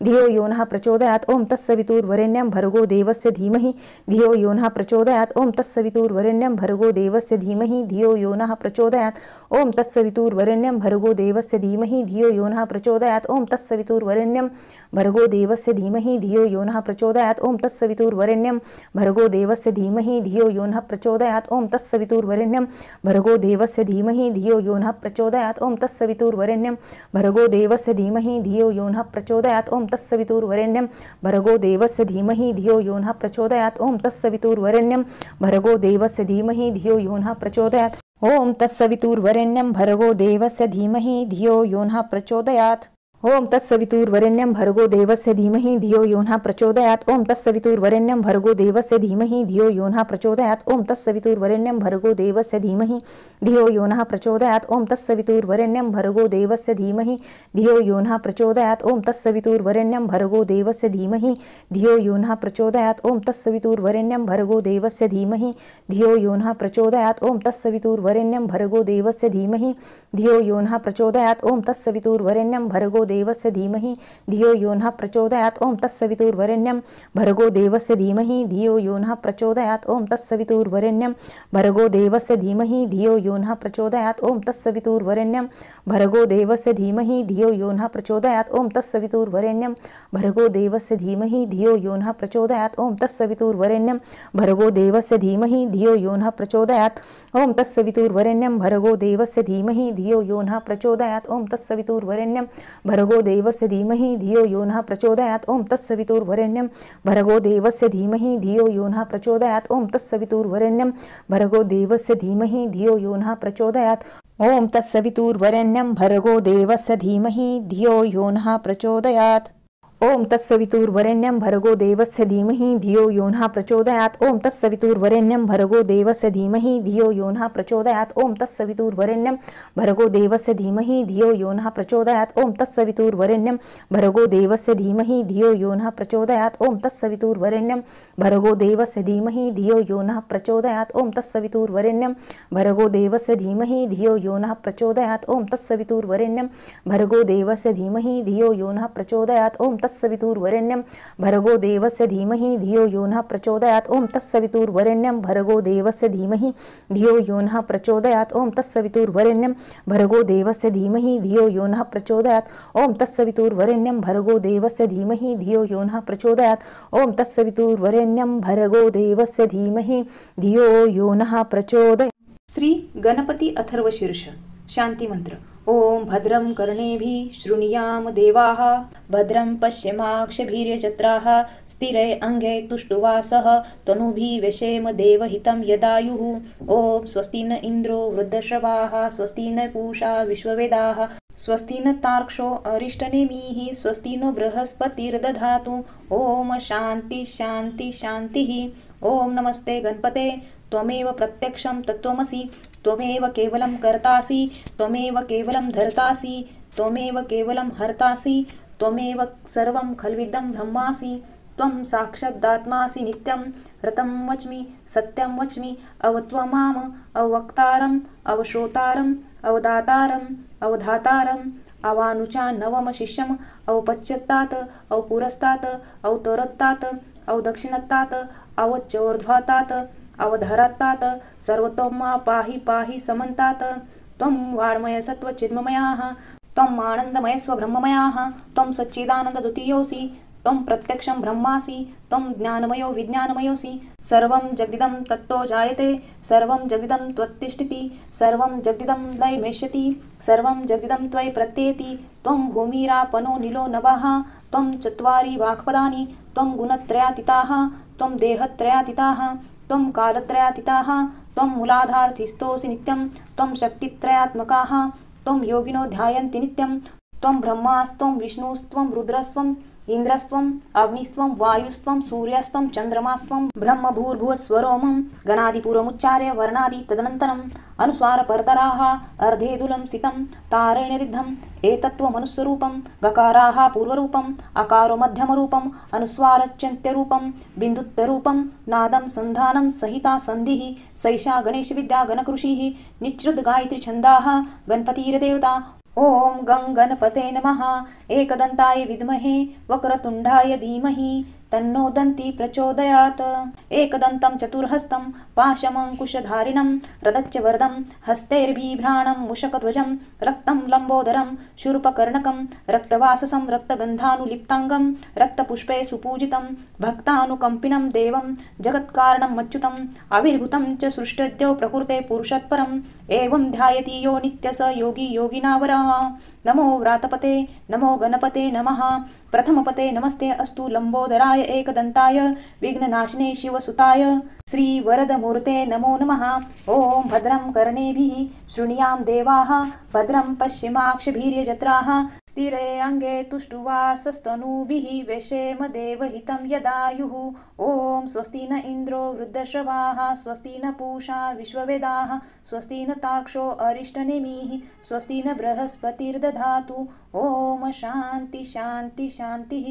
धियो यो नः प्रचोदयात् ओम तत्सवितुर्वरेण्यं भर्गो देवस्य धीमहि धियो यो नः प्रचोदयात् ओम तत्सवितुर्वरेण्यं भर्गो देवस्य धीमहि धियो यो नः प्रचोदयात् ओम तत्सवितुर्वरेण्यं भर्गो देवस्य धीमहि धियो यो नः प्रचोदयात् ओम तत्सवितुर्वरेण्यं भर्गो देवस्य धीमहि धियो यो नः प्रचोदयात् ओम तत्सवितुर्वरेण्यं भर्गो देवस्य धीमहि धियो यो नः प्रचोदयात् ओम तत्सवितुर्वरेण्यं भर्गो देवस्य धीमहि धियो यो नः प्रचोदयात् ओम तत्सवितुर्वरेण्यं भर्गो देवस्य धीमहि धियो यो नः प्रचोदयात् ओम तत्सवितुर्वरेण्यं भर्गो देवस्य धीमहि धियो यो नः प्रचोदयात् ओम तत्सवितुर्वरेण्यं भर्गो देवस्य धीमहि धियो यो नः प्रचोदयात् ओम तत्सवितुर्वरेण्यं भर्गो देवस्य धीमहि धियो यो नः प्रचोदयात् ओम तत्सवितुर्वरेण्यं भर्गो देवस्य धीमहि धियो यो नः प्रचोदयात् ओम तत्सवितुर्वरेण्यं भर्गो देवस्य धीमहि धियो यो नः प्रचोदयात् ओम तत्सवितुर्वरेण्यं भर्गो देवस्य धीमहि धियो यो नः प्रचोदयात् ओम तत्सवितुर्वरेण्यं भर्गो देवस्य धीमहि धियो यो नः प्रचोदयात् ओम तत्सवितुर्वरेण्यं भर्गो देवस्य धीमहि धियो यो नः प्रचोदयात् ओम तत्सवितुर्वरेण्यं भर्गो देवस्य धीमहि धियो यो नः प्रचोदयात् ओम तत्सवितुर्वरेण्यं भर्गो देवस्य धीमहि धियो यो नः प्रचोदयात् ओम तत्सवितुर्वरेण्यं भर्गो देवस्य धीमहि धियो यो नः प्रचोदयात् ओम तत्सवितुर्वरेण्यं भर्गो देवस्य धीमहि धियो यो नः प्रचोदयात् ओम तत्सवितुर्वरेण्यं भर्गो देवस्य धीमहि धियो यो नः प्रचोदयात् ओम तत्सवितुर्वरेण्यं भर्गो देवस्य धीमहि धियो यो नः प्रचोदयात् ओम तत्सवितुर्वरेण्यं भर्गो देवस्य धीमहि धियो यो नः प्रचोदयात् ओम तत्सवितुर्वरेण्यं भर्गो देवस्य धीमहि धियो यो नः प्रचोदयात् ओम तत्सवितुर्वरेण्यं भर्गो देवस्य धीमहि धियो यो नः प्रचोदयात् ओम तत्सवितुर्वरेण्यं भर्गो देवस्य धीमहि धियो यो नः प्रचोदयात् ओम तत्सवितुर्वरेण्यं भर्गो देवस्य धीमहि धियो यो नः प्रचोदयात् ओम तत्सवितुर्वरेण्यं भर्गो देवस्य धीमहि धियो यो नः प्रचोदयात् ओम तत्सवितुर्वरेण्यं भर्गो देवस्य धीमहि धियो यो नः प्रचोदयात् ओम तत्सवितुर्वरेण्यं भर्गो देवस्य धीमहि धियो यो नः प्रचोदयात् ओम तत्सवितुर्वरेण्यं भर्गो देवस्य धीमहि धियो यो नः प्रचोदयात् ओम तत्सवितुर्वरेण्यं भर्गो देवस्य धीमहि धियो यो नः प्रचोदयात् ओम तत्सवितुर्वरेण्यं भर्गो देवस्य धीमहि धियो यो नः प्रचोदयात् ओम तत्सवितुर्वरेण्यं भर्गो देवस्य धीमहि धियो यो नः प्रचोदयात् ओम तत्सवितुर्वरेण्यं भर्गो देवस्य धीमहि धियो यो नः प्रचोदयात् ओम तत्सवितुर्वरेण्यं भर्गो देवस्य धीमहि धियो यो नः प्रचोदयात् ओम तत्सवितुर्वरेण्यं भर्गो देवस्य धीमहि धियो यो नः प्रचोदयात् ओम तत्सवितुर्वरेण्यं भर्गो देवस्य धीमहि धियो यो नः प्रचोदयात् ओम तत्सवितुर्वरेण्यं भर्गो देवस्य धीमहि धियो यो नः प्रचोदयात् ओम तत्सवितुर्वरेण्यं भर्गो देवस्य धीमहि धियो यो नः प्रचोदयात् ओम तत्सवितुर्वरेण्यं भर्गो देवस्य धीमहि धियो यो नः प्रचोदयात्। श्री गणपती अथर्वशीर्ष शांती मंत्र। ओम भद्रं कर्णेभिः शृणुयाम देवाः भद्रं पश्येमाक्षभिर्यजत्राः स्थिरै अंगे तुष्टुवासः तनूभिः व्यशेम देवहितं यदायुः। ओम स्वस्ति न इन्द्रो वृद्धश्रवाः स्वस्ति न पूषा विश्ववेदाः स्वस्ति न तार्क्ष्यो अरिष्टनेमिः स्वस्ति नो बृहस्पतिर्दधातु। ओम शांति शांति शांतिः। ओम नमस्ते गणपते त्वमेव प्रत्यक्षं तत्त्वमसि त्वमेव केवलं कर्तासि त्वमेव केवलं धर्तासि त्वमेव केवलं हर्तासि त्वमेव सर्वं खल्विदं ब्रह्मासि त्वं साक्षादात्मासि नित्यं रतं वच्मि सत्यं वच्मि अवत्वमाम अवक्तारम् अवश्रोतारम् अवदातारम् अवधातारम् अवानुचा नवम शिष्यम् अवपच्यत्तात् अवपुरस्तात् अवतोरत्तात् अवदक्षिणत्तात् अवचोर्ध्वातात् अवधरत्तात् सर्वतोमा पाहि पाहि समन्तात्। त्वं वाङ्मय सत्त्वचिन्मयाः त्वम् आनन्दमय स्वब्रह्ममयाः त्वं सच्चिदानन्दद्वितीयोऽसि त्वं प्रत्यक्षं ब्रह्मासि त्वं ज्ञानमयो विज्ञानमयोऽसि सर्वं जगदिदं तत्तो जायते सर्वं जगदिदं त्वत्तिष्ठति सर्वं जगदिदं लयमेष्यति सर्वं जगदिदं त्वयि प्रत्येति त्वं भूमिरापनो नीलो नभः त्वं चत्वारि वाक्पदानि त्वं गुणत्रयातीताः त्वं देहत्रयातीताः त्वं कालत्रयातीताः त्वं मूलाधारस्थितोऽसि नित्यं त्वं शक्तित्रयात्मकाः त्वं योगिनो ध्यायन्ति नित्यं त्वं ब्रह्मास्त्वं विष्णुस्त्वं रुद्रस्त्वं इन्द्रस्त्वं अग्निस्त्वं वायुस्त्वं सूर्यस्त्वं चन्द्रमास्त्वं ब्रह्म भूर्भुवस्वरोमं गणादिपूर्वमुच्चार्य वर्णादि तदनन्तरम् अनुस्वारपरतराः अर्धेदुलं सितं तारेणिरिद्धम् एतत्त्वमनुस्वरूपं गकाराः पूर्वरूपम् अकारो मध्यमरूपम् अनुस्वारच्यन्त्यरूपं बिन्दुत्तरूपं नादं सन्धानं सहिता सन्धिः सैषा गणेशविद्या गणकृषिः निच्छ्रुत गायत्री छन्दाः गणपतिर्देवता। ॐ गं गणपते नमः। एकदन्ताय विद्महे वक्रतुण्डाय धीमहि तन्नो दन्ती प्रचोदयात्। एकदन्तं चतुर्हस्तं पाशमङ्कुशधारिणं रदच्चवरदं हस्तैर्बिभ्राणं मूषकध्वजं रक्तं लम्बोदरं शूर्पकर्णकं रक्तवाससं रक्तगन्धानुलिप्ताङ्गं रक्तपुष्पे सुपूजितं भक्तानुकम्पिनं देवं जगत्कारणं अच्युतम् आविर्भूतं च सृष्टद्यो प्रकृते पुरुषत्परम् एवं ध्यायति यो नित्य स योगी योगिनावरः। नमो व्रातपते नमो गणपते नमः। प्रथमपते नमस्ते अस्तु लंबोदराय एकदन्ताय विघ्ननाशिने शिवसुताय श्रीवरदमूर्ते नमो नमः। ॐ भद्रं कर्णेभिः शृणुयाम देवाः भद्रं पश्चिमाक्षभिर्यजत्राः स्थिरे अंगे तुष्टुवासस्तनूभिः वेशेम देवहितं यदायुः। ॐ स्वस्ति न इन्द्रो वृद्धश्रवाः स्वस्ति न पूषा विश्ववेदाः स्वस्ति न तार्क्ष्यो अरिष्टनेमिः स्वस्ति न बृहस्पतिर्दधातु। ॐ शांती शांती शांती।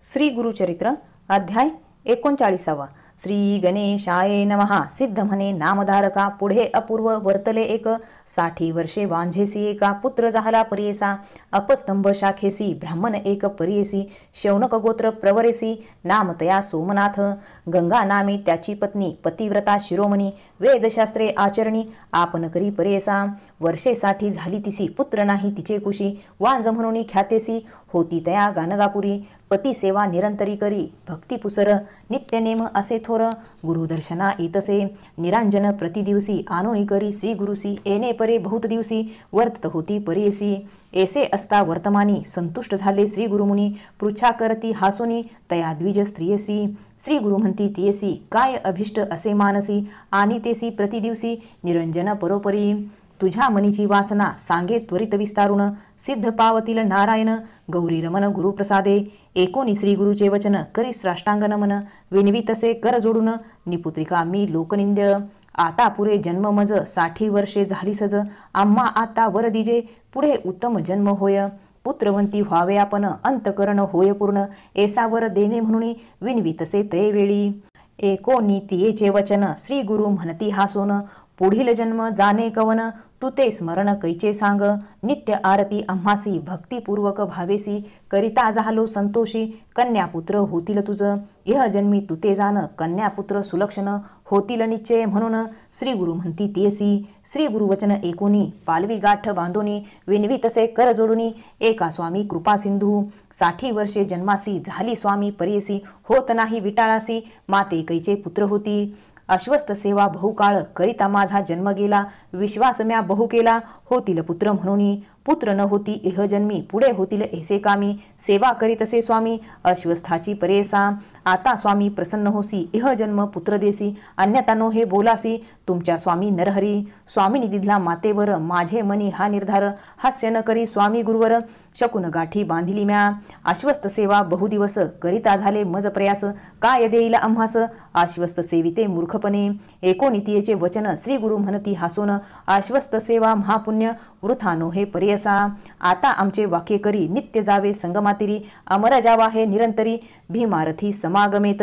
श्री गुरुचरित्र अध्याय 39। श्री गणेशाय नमः। सिद्ध म्हणे नामधारका पुढे अपूर्व वर्तले एक 60 वर्षे वांझेसी एका पुत्र झाला परियेसा अपस्तंभ शाखेसी ब्राह्मण एक परियेसी शौनक गोत्र प्रवरेसी नाम तया सोमनाथ गंगा नामे त्याची पत्नी पतिव्रता शिरोमणी वेदशास्त्रे आचरणी आपण करी परियेसा वर्षे 60 झाली तिसी पुत्र नाही तिचे कुशी वांझ म्हणून ख्यातेसी होती तया गानगापुरी पती सेवा निरंतरी करी भक्ती पुसर नित्यनेम असे थोर गुरुदर्शना येतसे निरांजन प्रतिदिवसी आनोनी करी श्री गुरुसी येणे परे बहुत दिवसी वर्तत होती परियेसी ऐसे असता वर्तमानी संतुष्ट झाले श्री गुरुमुनी पृच्छा करती हासोनी तया द्विज स्त्रियसी श्री गुरु म्हणती तियसी काय अभिष्ट असे मानसी आणि तेसी प्रतिदिवसी निरंजन परोपरी तुझ्या मनीची वासना सांगे त्वरित विस्तारून सिद्ध पावतील नारायण गौरी रमन गुरुप्रसादे एकोनी श्री गुरुचे वचन करी साष्टांग नमन विनवी तसे कर जोडून निपुत्रिका मी लोकनिंद्य आता पुरे जन्म मज 60 वर्षे झाली सज आम्हा आता वर दिजे पुढे उत्तम जन्म होय पुत्रवंती व्हावे आपण अंतकरण होय पूर्ण ऐसावर देणे म्हणून विनवी तसे ते वेळी एकोनी तियेचे वचन श्री गुरु म्हणती हासोन पुढील जन्म जाणे कवन तू ते स्मरण कैचे सांग नित्य आरती आम्हासी भक्तिपूर्वक भावेसी करिता झालो संतोषी कन्यापुत्र होतील तुझ इह जन्मी तू ते जाण कन्यापुत्र सुलक्षण होतील निश्चय म्हणून श्री गुरु म्हणती तियसी श्री गुरुवचन एकोनी पालवी गाठ बांधोनी विनवी तसे कर जोडूनी एका स्वामी कृपा सिंधू 60 वर्षे जन्मासी झाली स्वामी परियसी होत नाही विटाळासी माते कैचे पुत्र होती अश्वस्थ सेवा बहुकाळ करिता माझा जन्म गेला विश्वास म्या बहु केला होतील पुत्र म्हणून पुत्र न होती इह जन्मी पुढे होतील ऐसे कामी सेवा करीतसे स्वामी अश्वस्थाची परेसा आता स्वामी प्रसन्न होसी इह जन्म पुत्र देसी अन्यथा नो हे बोलासी तुमच्या स्वामी नरहरी स्वामीनी दिधला मातेवर माझे मनी हा निर्धार हास्य न करी स्वामी गुरुवर शकुन गाठी बांधिली म्या आश्वस्त सेवा बहुदिवस करिता झाले मज प्रयास काय देईल आम्हास आश्वस्त सेविते मूर्खपणे एकोनितीयेचे वचन श्री गुरु म्हणती हासोन आश्वस्त सेवा महापुण्य वृथा नो हे परियसा आता आमचे वाक्य करी नित्य जावे संगमातिरी अमर जावा हे निरंतरी भीमारथी समागमेत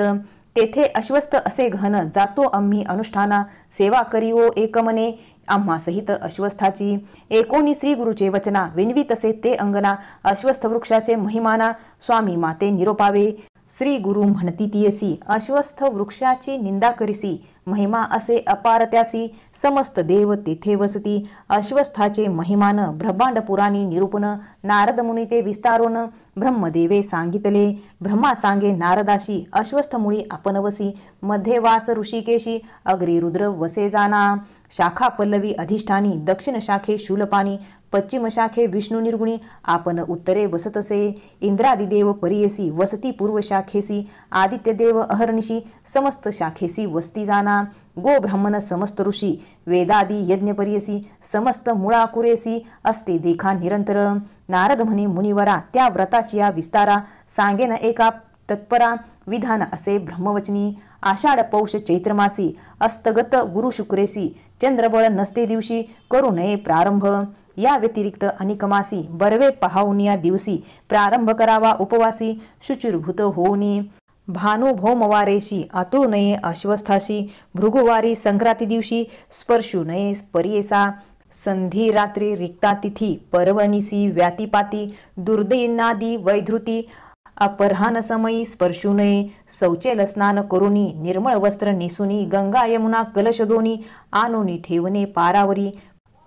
तेथे अश्वस्त असे घन जातो आम्ही अनुष्ठाना सेवा करी ओ एकमने आम्हा सहित अश्वस्थाची एकोनी श्री गुरुचे वचना विनवी तसे ते अंगना अश्वस्थ वृक्षाचे महिमाना स्वामी माते निरोपावे श्री गुरु म्हणती तियसी अश्वस्थ वृक्षाची निंदा करिसी महिमा असे अपार त्यासी समस्त देव तेथे वसती अश्वस्थाचे महिमान ब्रह्मांड पुराणी निरूपण नारद मुनी ते विस्तारोन ब्रह्मदेवे सांगितले ब्रह्मा सांगे नारदाशी अश्वस्थ मुळी आपण वसी मध्ये वास ऋषिकेशी अग्री रुद्र वसे जाना शाखा पल्लवी अधिष्ठानी दक्षिण शाखे शूलपाणी पश्चिम शाखे विष्णू निर्गुणी आपण उत्तरे वसतसे इंद्रादिदेव परियसी वसती पूर्व शाखेसी आदित्य देव अहर्निशी समस्त शाखेसी वस्ती जाना गो ब्राह्मण समस्त ऋषी वेदादी यज्ञ परियसी समस्त मुळाकुरेसी असते देखा निरंतर नारद म्हणे मुनिवरा त्या व्रताची या विस्तारा सांगेन एका तत्परा विधान असे ब्रह्मवचनी आषाढ पौष चैत्रमासी अस्तगत गुरु शुक्रेसी चंद्रबळ नसते दिवशी करू नये प्रारंभ या व्यतिरिक्त अनिकमासी बरवे पहावून या दिवसी प्रारंभ करावा उपवासी शुचिर्भूत होऊनी भानु भौमवारेशी आतुर नये अश्वस्थाशी भृगुवारी संक्रांती दिवशी स्पर्शू नये परियेसा संधी रात्री रिक्ता तिथी पर्वणीसी व्यातिपाती दुर्दैनादी वैधृती अपराह्न समयी स्पर्शू नये शौचेल स्नान करुनी निर्मळ वस्त्र नेसुनी गंगा यमुना कलश दोनी आणोनी ठेवणे पारावरी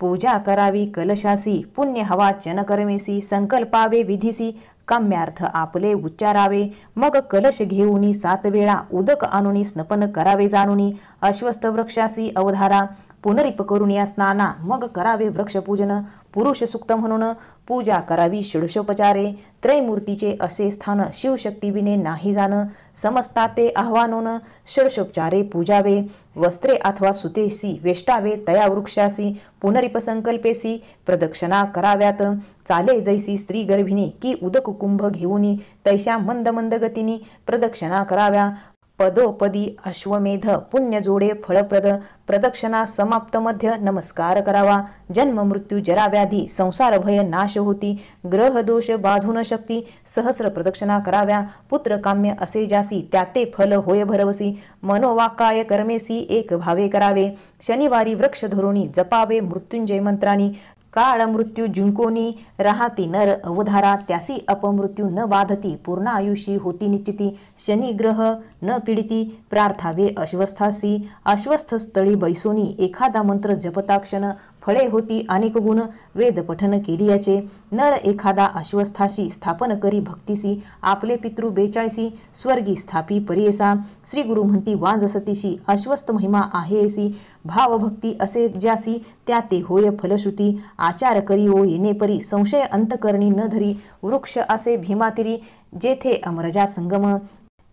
पूजा करावी कलशासी पुण्य हवा चनकर्मेसी संकल्पावे विधीसी काम्यार्थ आपले उच्चारावे मग कलश घेऊनी 7 वेळा उदक आणुनी स्नपन करावे जाणुनी अश्वस्थ वृक्षासी अवधारा पुनरिप करून या स्नाना मग करावे वृक्षपूजन पुरुष सुक्त म्हणून पूजा करावी षोडशोपचारे त्रैमूर्तीचे असे स्थान शिवशक्ती विने नाही जाण समजता ते आव्हानोन षोडशोपचारे पूजावे वस्त्रे अथवा सुतेसी वेष्टावे तया वृक्षासी पुनरिप संकल्पेसी प्रदक्षिणा कराव्यात चाले जैसी स्त्री गर्भिणी की उदक कुंभ घेऊनी तैशा मंद मंद गतीनी प्रदक्षिणा कराव्या पदोपदी अश्वमेध पुण्य जोडे फळप्रद प्रदक्षिणा समाप्त मध्य नमस्कार करावा जन्म मृत्यू जरा व्याधी संसार भय नाश होती ग्रह दोष बाधू न शकती सहस्र प्रदक्षिणा कराव्या पुत्र काम्य असे जासी त्याते फल होय भरवसी मनोवाकाय कर्मेसी एक भावे करावे शनिवारी वृक्ष धरुणी जपावे मृत्युंजय मंत्राणी काळ मृत्यू जिंकोनी राहती नर अवधारा त्यासी अपमृत्यू न बाधती पूर्ण आयुषी होती निश्चिती शनी ग्रह न पीडिती प्रार्थावे अश्वस्थासी अश्वस्थ स्थळी बैसोनी एखादा मंत्र जपताक्षण फळे होती अनेक गुण वेद पठन केली याचे नर एखादा अश्वस्थाशी स्थापन करी भक्तीसी आपले पितृ 42 स्वर्गी स्थापी परियेसा श्री गुरु म्हणती वांज सतीशी अश्वस्थ महिमा आहेसी भावभक्ती असे ज्यासी त्या ते होय फलश्रुती आचार करी ओ येणे परी संशय अंतकरणी न धरी वृक्ष असे भीमातिरी जेथे अमरजा संगम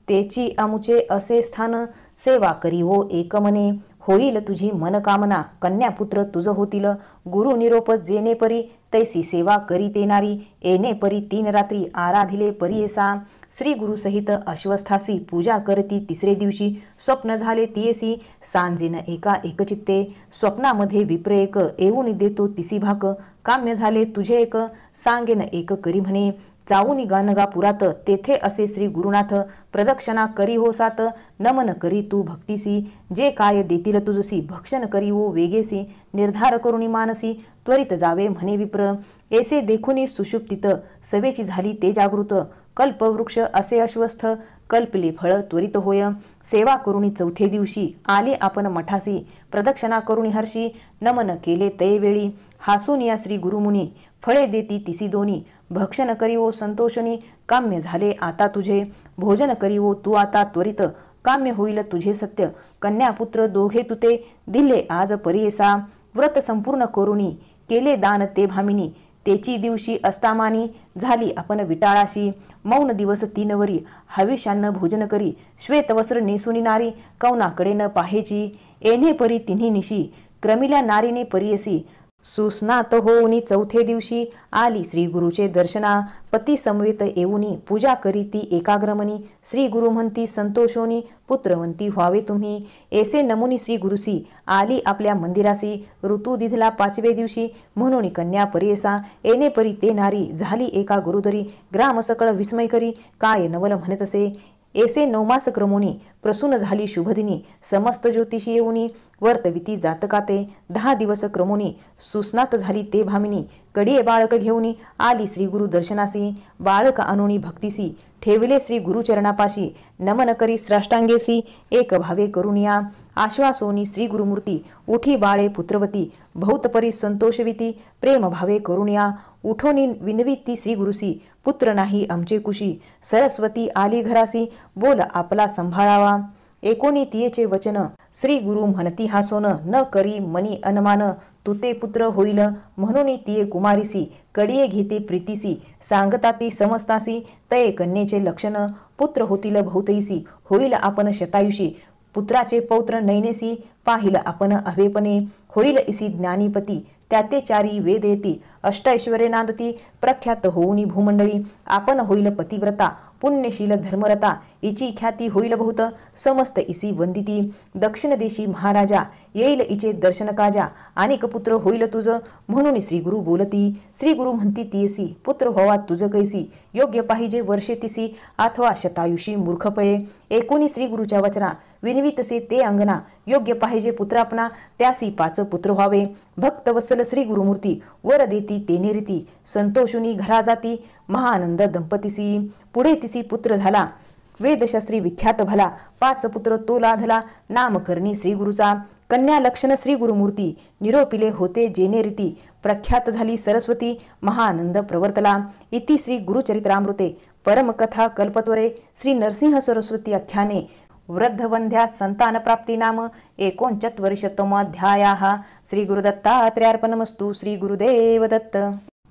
तेची अमुचे असे स्थान सेवा करी ओ एकमने होईल तुझी मनकामना कन्यापुत्र तुझ होतील गुरु निरोप जेने परी तैसी सेवा करी तेनारी येणे परी 3 रात्री आराधिले परियेसा श्री गुरु सहित अश्वस्थासी पूजा करती तिसरे दिवशी स्वप्न झाले तियेसी सांजेन एका एकचित्ते स्वप्नामध्ये विप्र एक येऊन देतो तिसी भाक काम्य झाले तुझे एक सांगेन एक करी म्हणे जाऊनी गानगापुरात तेथे असे श्री गुरुनाथ प्रदक्षिणा करी हो सात नमन करी तू भक्तीसी जे काय देतील तुझसी भक्षण करी हो वेगेसी निर्धार करुणी मानसी त्वरित जावे म्हणे विप्र ऐसे देखुनी सुषुप्तीत सवेची झाली ते जागृत कल्पवृक्ष असे अश्वस्थ कल्पले फळ त्वरित होय सेवा करुणी 4थ्या दिवशी आले आपण मठासी प्रदक्षिणा करुणी हर्षी नमन केले तये वेळी हासून या श्री गुरुमुनी फळे देती तिसी दोनी भक्षण करी ओ संतोषणी काम्य झाले आता तुझे भोजन करी ओ तू आता त्वरित काम्य होईल तुझे सत्य कन्यापुत्र दोघे तुते दिले आज परियेसा व्रत संपूर्ण करुणी केले दान ते भामिनी तेची दिवशी अस्तामानी झाली आपण विटाळाशी मौन दिवस 3 वरी हविषान्न भोजन करी श्वेत वस्त्र नेसुनी नारी कौनाकडे न पाहेची येणे परी तिन्ही निशी क्रमिल्या नारीने परियसी सुस्नात होऊनी 4थ्या दिवशी आली श्री गुरुचे दर्शना पती समवेत येऊनी पूजा करी ती एकाग्रमनी श्री गुरु म्हणती संतोषोनी पुत्रवंती व्हावे तुम्ही ऐसे नमुनी श्री गुरुसी आली आपल्या मंदिरासी ऋतू दिधला 5व्या दिवशी म्हणून कन्या परियेसा येणे परी ते नारी झाली एका गुरुदरी ग्राम सकळ विस्मय करी काय नवल म्हणत असे ऐसे 9 मास क्रमोनी प्रसून झाली शुभदिनी समस्त ज्योतिषी येऊनी वर्तविती जातकाते 10 दिवस क्रमोनी सुस्नात झाली ते भामिनी कडिये बाळक घेऊनी आली श्री गुरु दर्शनासी बाळक आणुनी भक्तीसी ठेवले श्री गुरुचरणापाशी नमन करी श्राष्टांगेसी एक भावे करुणिया आश्वासोनी श्री गुरुमूर्ती उठी बाळे पुत्रवती बहुतपरी संतोषविती प्रेम भावे करुणिया उठोनी विनविती श्री गुरुसी पुत्र नाही आमचे कुशी सरस्वती आली घरासी बोल आपला संभाळावा एकोणी तियेचे वचन श्री गुरु म्हणती हासोन न करी मनी अनमान तुते पुत्र होईल म्हणून तिये कुमारीसी कडिये घेते प्रीतीसी सांगता ती समजतासी तये कन्येचे लक्षण पुत्र होतील बहुतैसी होईल आपण शतायुषी पुत्राचे पौत्र नैनेसी पाहिल आपण अवेपणे होईल इसी ज्ञानीपती त्याते 4 वेद येती अष्ट ऐश्वर्य नांदती प्रख्यात होऊनी भूमंडळी आपण होईल पतिव्रता पुण्यशील धर्मरता इची ख्याती होईल बहुत, समस्त इसी वंदिती. दक्षिण देशी महाराजा येईल इचे दर्शन काजा, अनेक पुत्र होईल तुझ, म्हणून श्री गुरु बोलती. श्री गुरु म्हणती तियसी, पुत्र व्हावा तुझ कैसी, योग्य पाहिजे वर्षे तिसी, अथवा शतायुषी मूर्खपये. एकोणी श्री गुरुच्या वचना विनवितसे ते अंगना, योग्य पाहिजे पुत्र आपणा, त्यासी 5 पुत्र व्हावे. भक्त वत्सल श्री गुरुमूर्ती, वर देती तेने रीती, संतोषुनी घरा जाती, महानंद दंपतीसी. पुढे तिसी पुत्र झाला, वेदशास्त्री विख्यात भला, 5 पुत्र तो लाधला, नामकरणी श्री गुरुचा. कन्या लक्षण श्री गुरुमूर्ती, निरोपिले होते जेने रीती, प्रख्यात झाली सरस्वती, महानंद प्रवर्तला. इति श्री गुरुचरित्रामृते परमकथा कल्पत्वरे श्री नरसिंह सरस्वती आख्याने वृद्धवंध्या संतान प्राप्ती नाम 49तमोऽध्यायः. श्री गुरुदत्तात्रेयार्पणमस्तु. श्री गुरुदेव दत्त.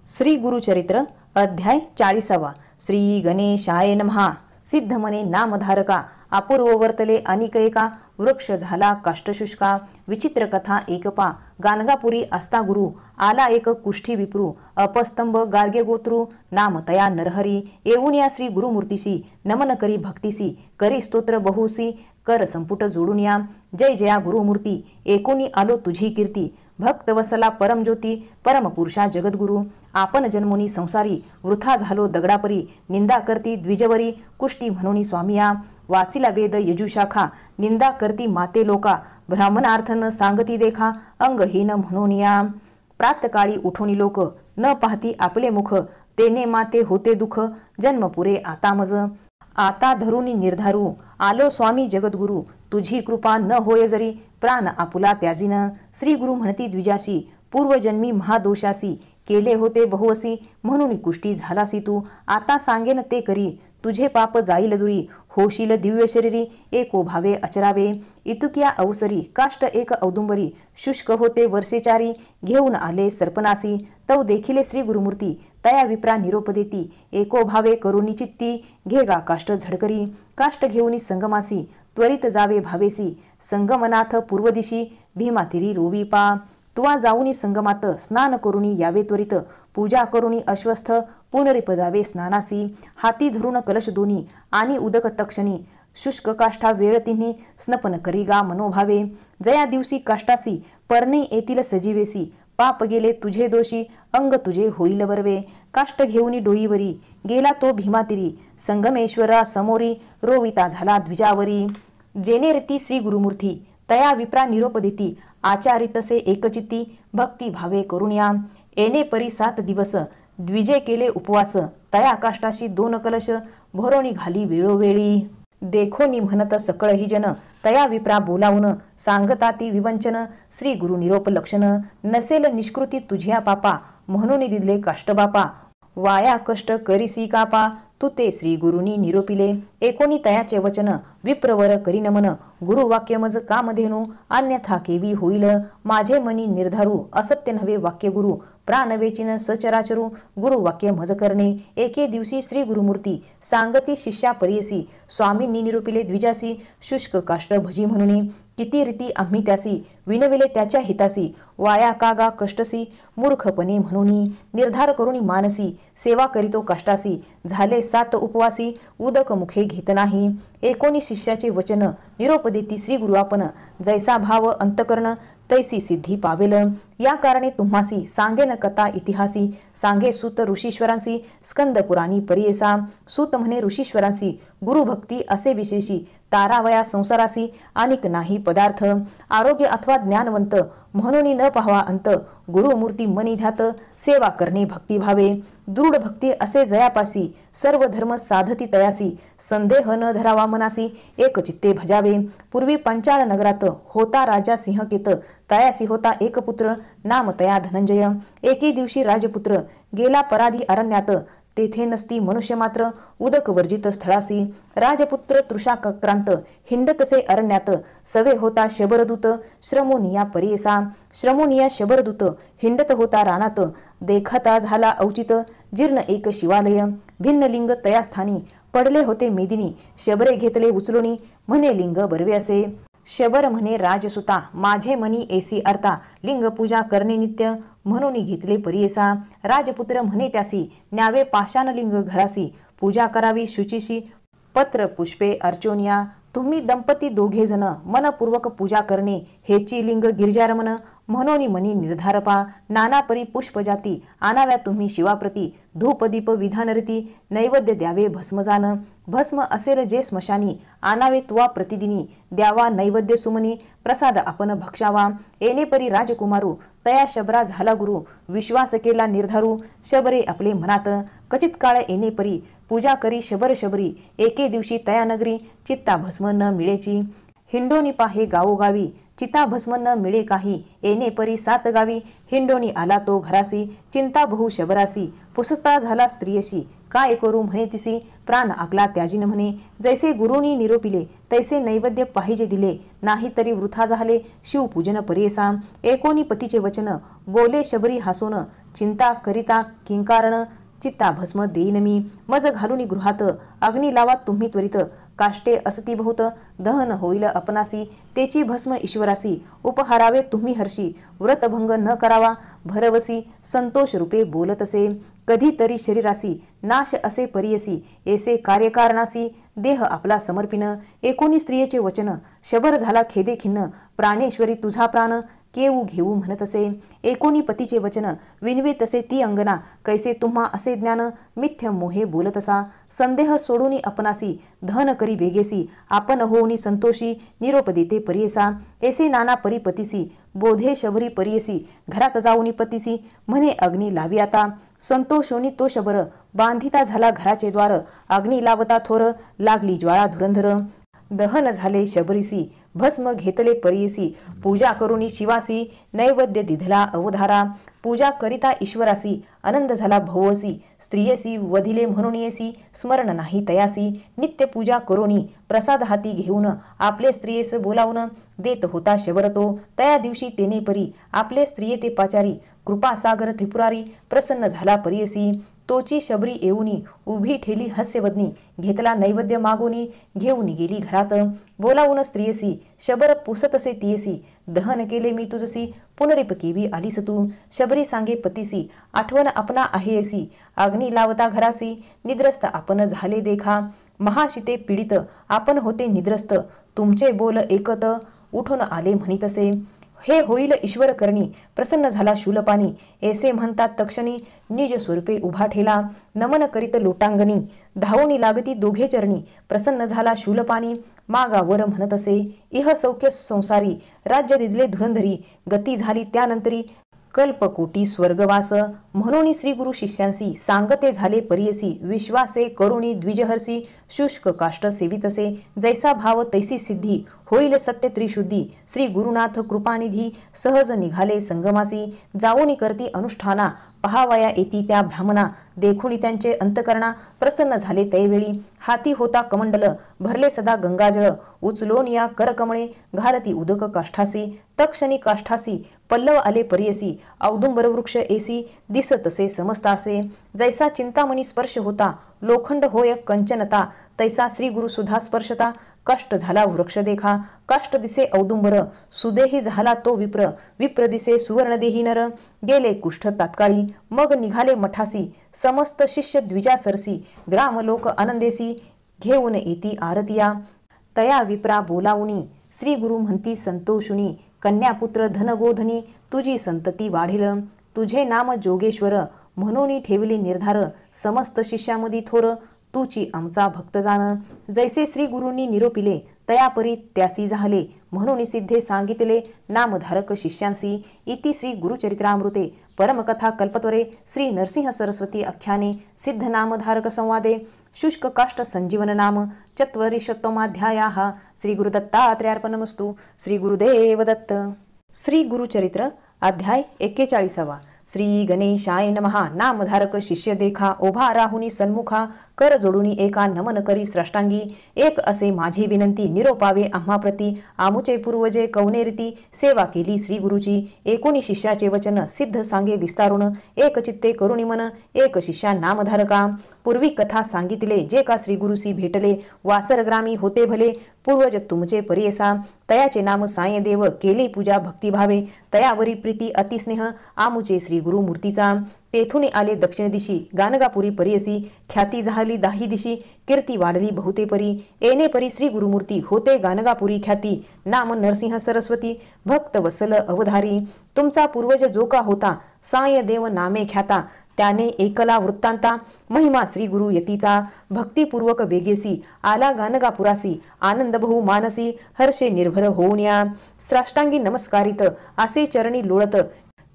श्री गुरुचरित्र अध्याय 40. श्री गणेशाय नमः. सिद्ध मने नामधारका, अपूर्व वर्तले अनिक एका, वृक्ष झाला काष्टशुष्का. विचित्र कथा एकपा, गाणगापुरी असता गुरु, आला एक कुष्ठी विप्रू, अपस्तंभ गार्गे गोत्रू, नाम तया नरहरी. येऊन या श्री गुरुमूर्तीशी, नमन करी भक्तीसी, करी स्तोत्र बहुसी, कर संपुट जोडून या. जय जया गुरुमूर्ती, एकोणी आलो तुझी कीर्ती, भक्त वसला परमज्योती, परमपुरुषा जगद्गुरु. आपण जन्मोनी संसारी, वृथा झालो दगडापरी, निंदा करती द्विजवरी, कुष्टी म्हणून स्वामिया. वाचिला वेद यजुशाखा, निंदा करती माते लोका, ब्राह्मणार्थ न सांगती देखा, अंगहीन म्हणून या. प्रातकाळी उठोनी लोक, न पाहती आपले मुख, तेने माते होते दुःख, जन्म पुरे आता मज. आता धरुनी निर्धारू, आलो स्वामी जगद्गुरु, तुझी कृपा न होय जरी, प्राण आपुला त्याजिन. श्री गुरु म्हणती द्विजासी, पूर्वजन्मी महादोषासी, केले होते बहुवसी, म्हणून कुष्टी झालासी तू. आता सांगेन ते करी, तुझे पाप जाईल दुरी, होशील दिव्य शरीरी, एको भावे अचरावे. इतुक्या अवसरी, काष्ट एक औदुंबरी, शुष्क होते वर्षेचारी, घेऊन आले सर्पनासी. तव देखिले श्री गुरुमूर्ती, तया विप्रा निरोप देती, एको भावे करुणी चित्ती, घेगा काष्ट झडकरी. काष्ट घेऊनी संगमासी, त्वरित जावे भावेसी, संगमनाथ पूर्वदिशी, भीमातिरी रोवी पा. तुवा जाऊनी संगमात, स्नान करुणी यावे त्वरित, पूजा करुणी अश्वस्थ, पुनरिप जावे स्नानासी. हाती धरून कलश दोनी, आणि उदक तक्षणी, शुष्क काष्ठा वेळ तिन्ही, स्नपन करी गा मनोभावे. जया दिवशी काष्टासी, परणे येतील सजीवेसी, पाप गेले तुझे दोषी, अंग तुझे होईल बरवे. काष्ट घेऊनी डोईवरी, गेला तो भीमातिरी, संगमेश्वरा समोरी, रोविता झाला द्विजावरी. जेने रीती श्री गुरुमूर्ती, तया विप्रा निरोप देती, आचारितसे एकचित्ती, भक्ती भावे करुण्या. येणे परी 7 दिवस, द्विजे केले उपवास, तया काष्टाशी 2 कलश, भरोणी घाली वेळोवेळी. देखोनी म्हणत सकळ ही जन, तया विप्रा बोलावून, सांगता ती विवंचन. श्री गुरु निरोप लक्षण, नसेल निष्कृती तुझ्या पापा, म्हणून दिदले काष्ट बापा, वाया कष्ट करीसी कापा. तू ते श्री गुरुनी निरोपिले, एकोणी तयाचे वचन, विप्रवर करी नमन. गुरुवाक्य मज कामधेनु, अन्यथा केवी होईल, माझे मनी निर्धारू, असत्य नव्हे वाक्य गुरु, प्राणवेचिन सचराचरू, गुरुवाक्य मज करणे. एके दिवशी श्री गुरुमूर्ती, सांगती शिष्या परियसी, स्वामींनी निरोपिले द्विजासी, शुष्क काष्ट भजी म्हणून. किती रीती आम्ही त्यासी, विनविले त्याच्या हितासी, वाया कागा कष्टसी, मूर्खपणे म्हणून. निर्धार करुणी मानसी, सेवा करीतो काष्टासी, झाले 7 उपवासी, उदक मुखे घेत नाही. एकोणी शिष्याचे वचन, निरोप देती श्री गुरु आपण, जैसा भाव अंतकरण, तैसी सिद्धी पावेल. या कारणे तुम्हासी सांगेन कथा इतिहासी, सांगे सूत ऋषीश्वरांसी, स्कंद पुराणी परियेसा. सूत म्हणे ऋषीश्वरांसी, गुरुभक्ती असे विशेषी, तारावया संसारासी, अनिक नाही पदार्थ. आरोग्य अथवा ज्ञानवंत, म्हणून न पाहावा अंत, गुरुमूर्ती मनी ध्यात, सेवा करणे भक्ती भावे. दृढ भक्ती असे जयापासी, सर्व धर्म साधती तयासी, संदेह न धरावा मनासी, एक चित्ते भजावे. पूर्वी पंचाळ नगरात होता राजा सिंहकेत, तयासी होता एक पुत्र, नाम तया धनंजय. एके दिवशी राजपुत्र गेला पराधी अरण्यात, तेथे नसती मनुष्य मात्र, उदक वर्जित स्थळासी. राजपुत्र तृषाक्रांत, हिंडतसे अरण्यात, सवे होता शबरदूत, श्रमोनिया परियेसा. श्रमोनिया शबरदूत, हिंडत होता रानात, देखता झाला औचित, जीर्ण एक शिवालय, भिन्न लिंग तया स्थानी, पडले होते मेदिनी, शबरे घेतले उचलुनी, म्हणे लिंग बरवे असे. शबर म्हणे राजसुता, माझे मनी एसी अर्था, लिंग पूजा करणे नित्य, म्हणून घेतले परियेसा. राजपुत्र म्हणे त्यासी, न्यावे पाषाणलिंग घरासी. पूजा करावी शुचिशी, पत्र पुष्पे अर्चोनिया. तुम्ही दंपती दोघे जण मनपूर्वक पूजा करणे, हेची लिंग गिरिजारमण. म्हणून मनी निर्धारपा, नाना परी पुष्प जाती. आणाव्या तुम्ही शिवाप्रती, धूपदीप विधानरीती. नैवेद्य द्यावे भस्मजान, भस्म असेल जे स्मशानी. आणावे तुवा प्रतिदिनी, द्यावा नैवेद्य सुमनी. प्रसाद आपण भक्षावा, येणे परी राजकुमारू. तया शबरा झाला गुरु, विश्वास केला निर्धारू. शबरे आपले मनात, कचित काळ येणे परी. पूजा करी शबर शबरी, एके दिवशी तया नगरी. चित्ता भस्म न मिळेची, हिंडोनी पाहे गावोगावी. चिता भस्म न मिळे काही, येणे परी 7 गावी. हिंडोनी आला तो घरासी, चिंता बहु शबरासी. पुसता झाला स्त्रियशी, काय करू म्हणे तिसी. प्राण आपला त्याजीन म्हणे, जैसे गुरुनी निरोपिले. तैसे नैवेद्य पाहिजे दिले, नाही तरी वृथा झाले. शिवपूजन परियेसा, एकोनी पतीचे वचन. बोले शबरी हासोन, चिंता करिता किंकारण. चित्ता भस्म देईन मी, मज घालून गृहात. अग्नी लावा तुम्ही त्वरित, काष्टे असती बहुत. दहन होईल अपनासी, तेची भस्म ईश्वरासी. उपहारावे तुम्ही हर्षी, व्रतभंग न करावा भरवसी. संतोष रूपे बोलतसे, कधीतरी शरीरासी. नाश असे परियसी, ऐसे कार्यकारणासी. देह आपला समर्पिन, एकोणी स्त्रियेचे वचन. शबर झाला खेदे खिन्न, प्राणेश्वरी तुझा प्राण. केऊ घेऊ म्हणतसे, एकोणी पतीचे वचन. विनवे तसे ती अंगना, कैसे तुम्हा असे ज्ञान. मिथ्य मोहे बोलतसा, संदेह सोडूनी अपनासी. धन करी बेगेसी, आपण होऊनी संतोषी. निरोप देते परियेसा, ऐसे नाना परिपतीसी. बोधे शबरी परियसी, घरात जाऊनी पतीसी. म्हणे अग्नी लावी आता, संतोषोनी तो शबर. बांधिता झाला घराचे द्वार, अग्नी लावता थोर. लागली ज्वाळा धुरंधर, दहन झाले शबरीसी. भस्म घेतले परियसी, पूजा करुनी शिवासी. नैवेद्य दिधला अवधारा, पूजा करिता ईश्वरासी. आनंद झाला भवसी, स्त्रियसी वधिले म्हणून येसी. स्मरण नाही तयासी, नित्य पूजा करोनी. प्रसाद हाती घेऊन, आपले स्त्रियेस बोलावून. देत होता शबर तो, तया दिवशी तेने परी. आपले स्त्रिये ते पाचारी, कृपासागर त्रिपुरारी. प्रसन्न झाला परियसी, तोची शबरी येऊनी. उभी ठेली हास्यवदनी, घेतला नैवेद्य मागोनी. घेऊन गेली घरात, बोलावून स्त्रियसी. शबर पुसतसे तियसी, दहन केले मी तुझसी. पुनरिप केवी आलीस तू, शबरी सांगे पतीसी. आठवण आपणा आहेसी, अग्नी लावता घरासी. निद्रस्त आपण झाले देखा, महाशिते पीडित. आपण होते निद्रस्त, तुमचे बोल एकत. उठून आले म्हणितसे, हे होईल ईश्वर करणी. प्रसन्न झाला शूलपाणी, ऐसे म्हणतात तक्षणी. निज स्वरूपे उभा ठेला, नमन करीत लोटांगणी. धावूनी लागती दोघे चरणी, प्रसन्न झाला शूलपाणी. मागावर म्हणतसे, इह सौख्य संसारी. राज्य दिदले धुरंधरी, गती झाली त्यानंतरी. कल्पकोटी स्वर्गवास, म्हणून श्री गुरु शिष्यांसी. सांगते झाले परियसी, विश्वासे करुणी द्विजहर्षी. शुष्क काष्ट सेवितसे, जैसा भाव तैसी सिद्धी. होईल सत्य त्रिशुद्धी, श्री गुरुनाथ कृपानिधी. सहज निघाले संगमासी, जाऊनी करती अनुष्ठाना. पहावया येती त्या ब्राह्मणा, देखुनी त्यांचे अंतकरणा. प्रसन्न झाले तैवेळी, हाती होता कमंडल. भरले सदा गंगाजळ, उचलोनिया करकमळे. घालती उदक काष्ठासी, तक्षणी काष्ठासी. पल्लव आले परियसी, औदुंबर वृक्ष एसी. दिसतसे समस्तासे, जैसा चिंतामणी स्पर्श होता. लोखंड होय कंचनता, तैसा श्री गुरु सुधा स्पर्शता. कष्ट झाला वृक्ष देखा, कष्ट दिसे औदुंबर. सुदेही झाला तो विप्र, विप्र दिसे सुवर्णदेही नर. गेले कुष्ठ तात्काळी, मग निघाले मठासी. समस्त शिष्य द्विजा सरसी, ग्राम लोक आनंदेसी. घेऊन येती आरतिया, तया विप्रा बोलावुनी. श्री गुरु म्हणती संतोषुनी, कन्यापुत्र धनगोधनी. तुझी संतती वाढेल, तुझे नाम जोगेश्वर. म्हणून ठेवले निर्धार, समस्त शिष्यामधी थोर. तुची आमचा भक्त जाण, जैसे श्री गुरूंनी निरोपिले. तयापरी त्यासी झाले, म्हणून सिद्धे सांगितले. नामधारक शिष्यांसी. इति श्री गुरुचरित्रामृते परमकथा कल्पत्वरे श्री नरसिंह सरस्वती आख्याने सिद्ध नामधारक संवादे शुष्क काष्ठ संजीवन नाम चत्वरिशतोमाध्यायाः. श्री गुरुदत्तात्रेयार्पणमस्तु. श्री गुरुदेव दत्त. श्री गुरुचरित्र अध्याय 41. श्री गणेशाय नमः. नामधारक शिष्य देखा, उभा राहुनी सन्मुखा. कर जोडून एका नमन करी स्रष्टांगी, एक असे माझी विनंती निरोपावे आम्हाप्रती, आमुचे पूर्वजे कवनेरीती सेवा केली श्री गुरुची, एकोणी शिष्याचे वचन सिद्ध सांगे विस्तारून, एक चित्ते करुणी मन एक शिष्या नामधारका, पूर्वी कथा सांगितले जे का श्री गुरुसी भेटले, वासरग्रामी होते भले पूर्वज तुमचे परियसा, तयाचे नाम साय देव केले पूजा भक्तिभावे, तयावरी प्रीती अतिस्नेह आमुचे श्री गुरु मूर्तीचा, तेथून आले दक्षिण दिशी गाणगापुरी परियसी, ख्याती झाली दाही दिशी कीर्ती वाढली बहुते परी, येणे परी श्री गुरुमूर्ती होते गाणगापुरी ख्याती, नाम नरसिंह सरस्वती भक्त वसल अवधारी, तुमचा पूर्वज जो का होता साय देव नामे ख्याता, त्याने एकला वृत्तांता महिमा श्री गुरु यतीचा, भक्तिपूर्वक वेगेसी आला गाणगापुरासी, आनंद बहु मानसी हर्षे निर्भर होऊन या, साष्टांगी नमस्कारित असे चरणी लोळत,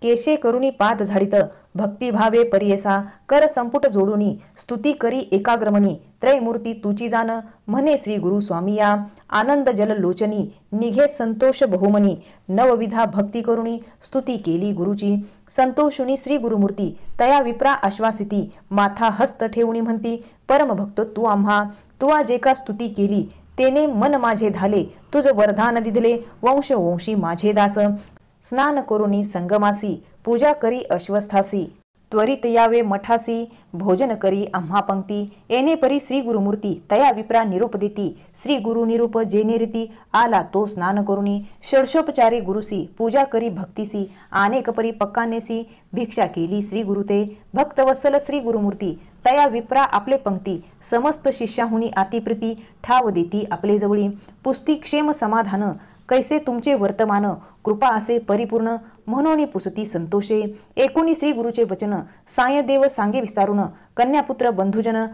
केशे करुणी पाद झाडित भक्तिभावे परियसा, कर संपुट जोडुनी स्तुती करी एकाग्रमणी, त्रयमूर्ती तुची जाण म्हणे श्री गुरु स्वामिया, आनंद जल लोचनी निघे संतोष बहुमनी, नवविधा भक्ती करुणी स्तुती केली गुरुची, संतोषुनी श्री गुरुमूर्ती तया विप्रा आश्वासिती, माथा हस्त ठेवणी म्हणती परमभक्त तू आम्हा, तुवा जे का स्तुती केली तेने मन माझे झाले, तुझ वरदान दिदले वंश वंशी माझे दास, स्नान करुणी संगमासी पूजा करी अश्वस्थासी, त्वरित यावे मठासी भोजन करी आम्हा पंक्ती, येणे परी श्री गुरुमूर्ती तया विप्रा निरूप देती, श्री गुरु निरूप जेने रीती आला तो स्नान करुणी, षडशोपचारी गुरुसी पूजा करी भक्तीसी, अनेक परी पक्कानेसी भिक्षा केली श्री गुरुते, भक्तवत्सल श्री गुरुमूर्ती तया विप्रा आपले पंक्ती, समस्त शिष्याहुनी अतिप्रीती ठाव देती आपले जवळी, पुस्ती क्षेम समाधान कैसे तुमचे वर्तमान, कृपा असे परिपूर्ण म्हणून पुसती संतोषे, एकोणी श्री गुरुचे वचन साय देव सांगे विस्तारून, कन्यापुत्र बंधुजन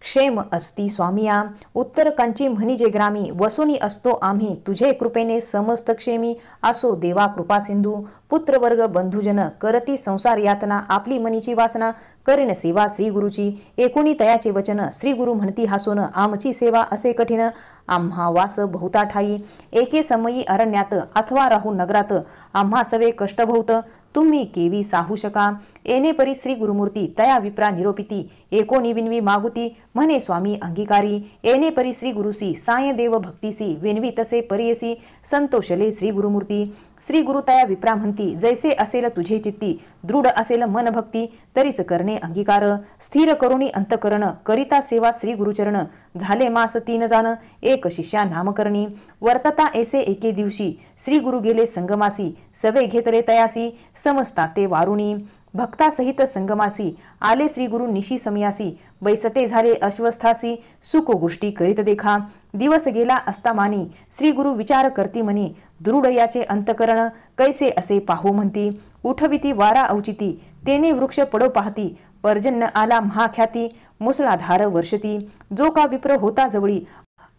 क्षेम असती स्वामिया, उत्तर कांची म्हणिजे ग्रामी वसुनी असतो आम्ही, तुझे कृपेने समस्त क्षेमी असो देवा कृपा सिंधू, पुत्रवर्ग बंधुजन करती संसार यातना, आपली मनीची वासना करीन सेवा श्री गुरुची, एकोणी तयाचे वचन श्री गुरु म्हणती हासून, आमची सेवा असे कठीण आम्हा वास बहुता ठाई, एके समयी अरण्यात अथवा राहू नगरात, आम्हा सवे कष्ट बहुत तुम्ही केवी साहू शका, येणे परी श्री गुरुमूर्ती तया विप्रा निरोपिती, एकोणी विनवी मागुती म्हणे स्वामी अंगीकारी, येणे परी श्री गुरुसी साय देव भक्तीसी, विनवी तसे परियसी संतोषले श्री गुरुमूर्ती, श्री गुरु तया विप्रा म्हणती, जैसे असेल तुझे चित्ती दृढ असेल मन भक्ती, तरीच करणे अंगीकार, स्थिर करुणी अंतकरण करिता सेवा श्री गुरुचरण, झाले मास 3 जाण एक शिष्या नामकरणी, वर्तता ऐसे एके दिवशी श्री गुरु गेले संगमासी, सवे घेतले तयासी समजता ते वारुणी, भक्ता सहित संगमासी आले श्री गुरु निशी समयासी, बैसते झाले अश्वस्थासी सुख गोष्टी करीत देखा, दिवस गेला असता मानी श्री गुरु विचार करती मनी, दृढ याचे अंतकरण कैसे असे पाहू म्हणती, उठविती वारा औचिती तेने वृक्ष पडो पाहती, पर्जन्य आला महाख्याती मुसळाधार वर्षती, जो का विप्र होता जवळी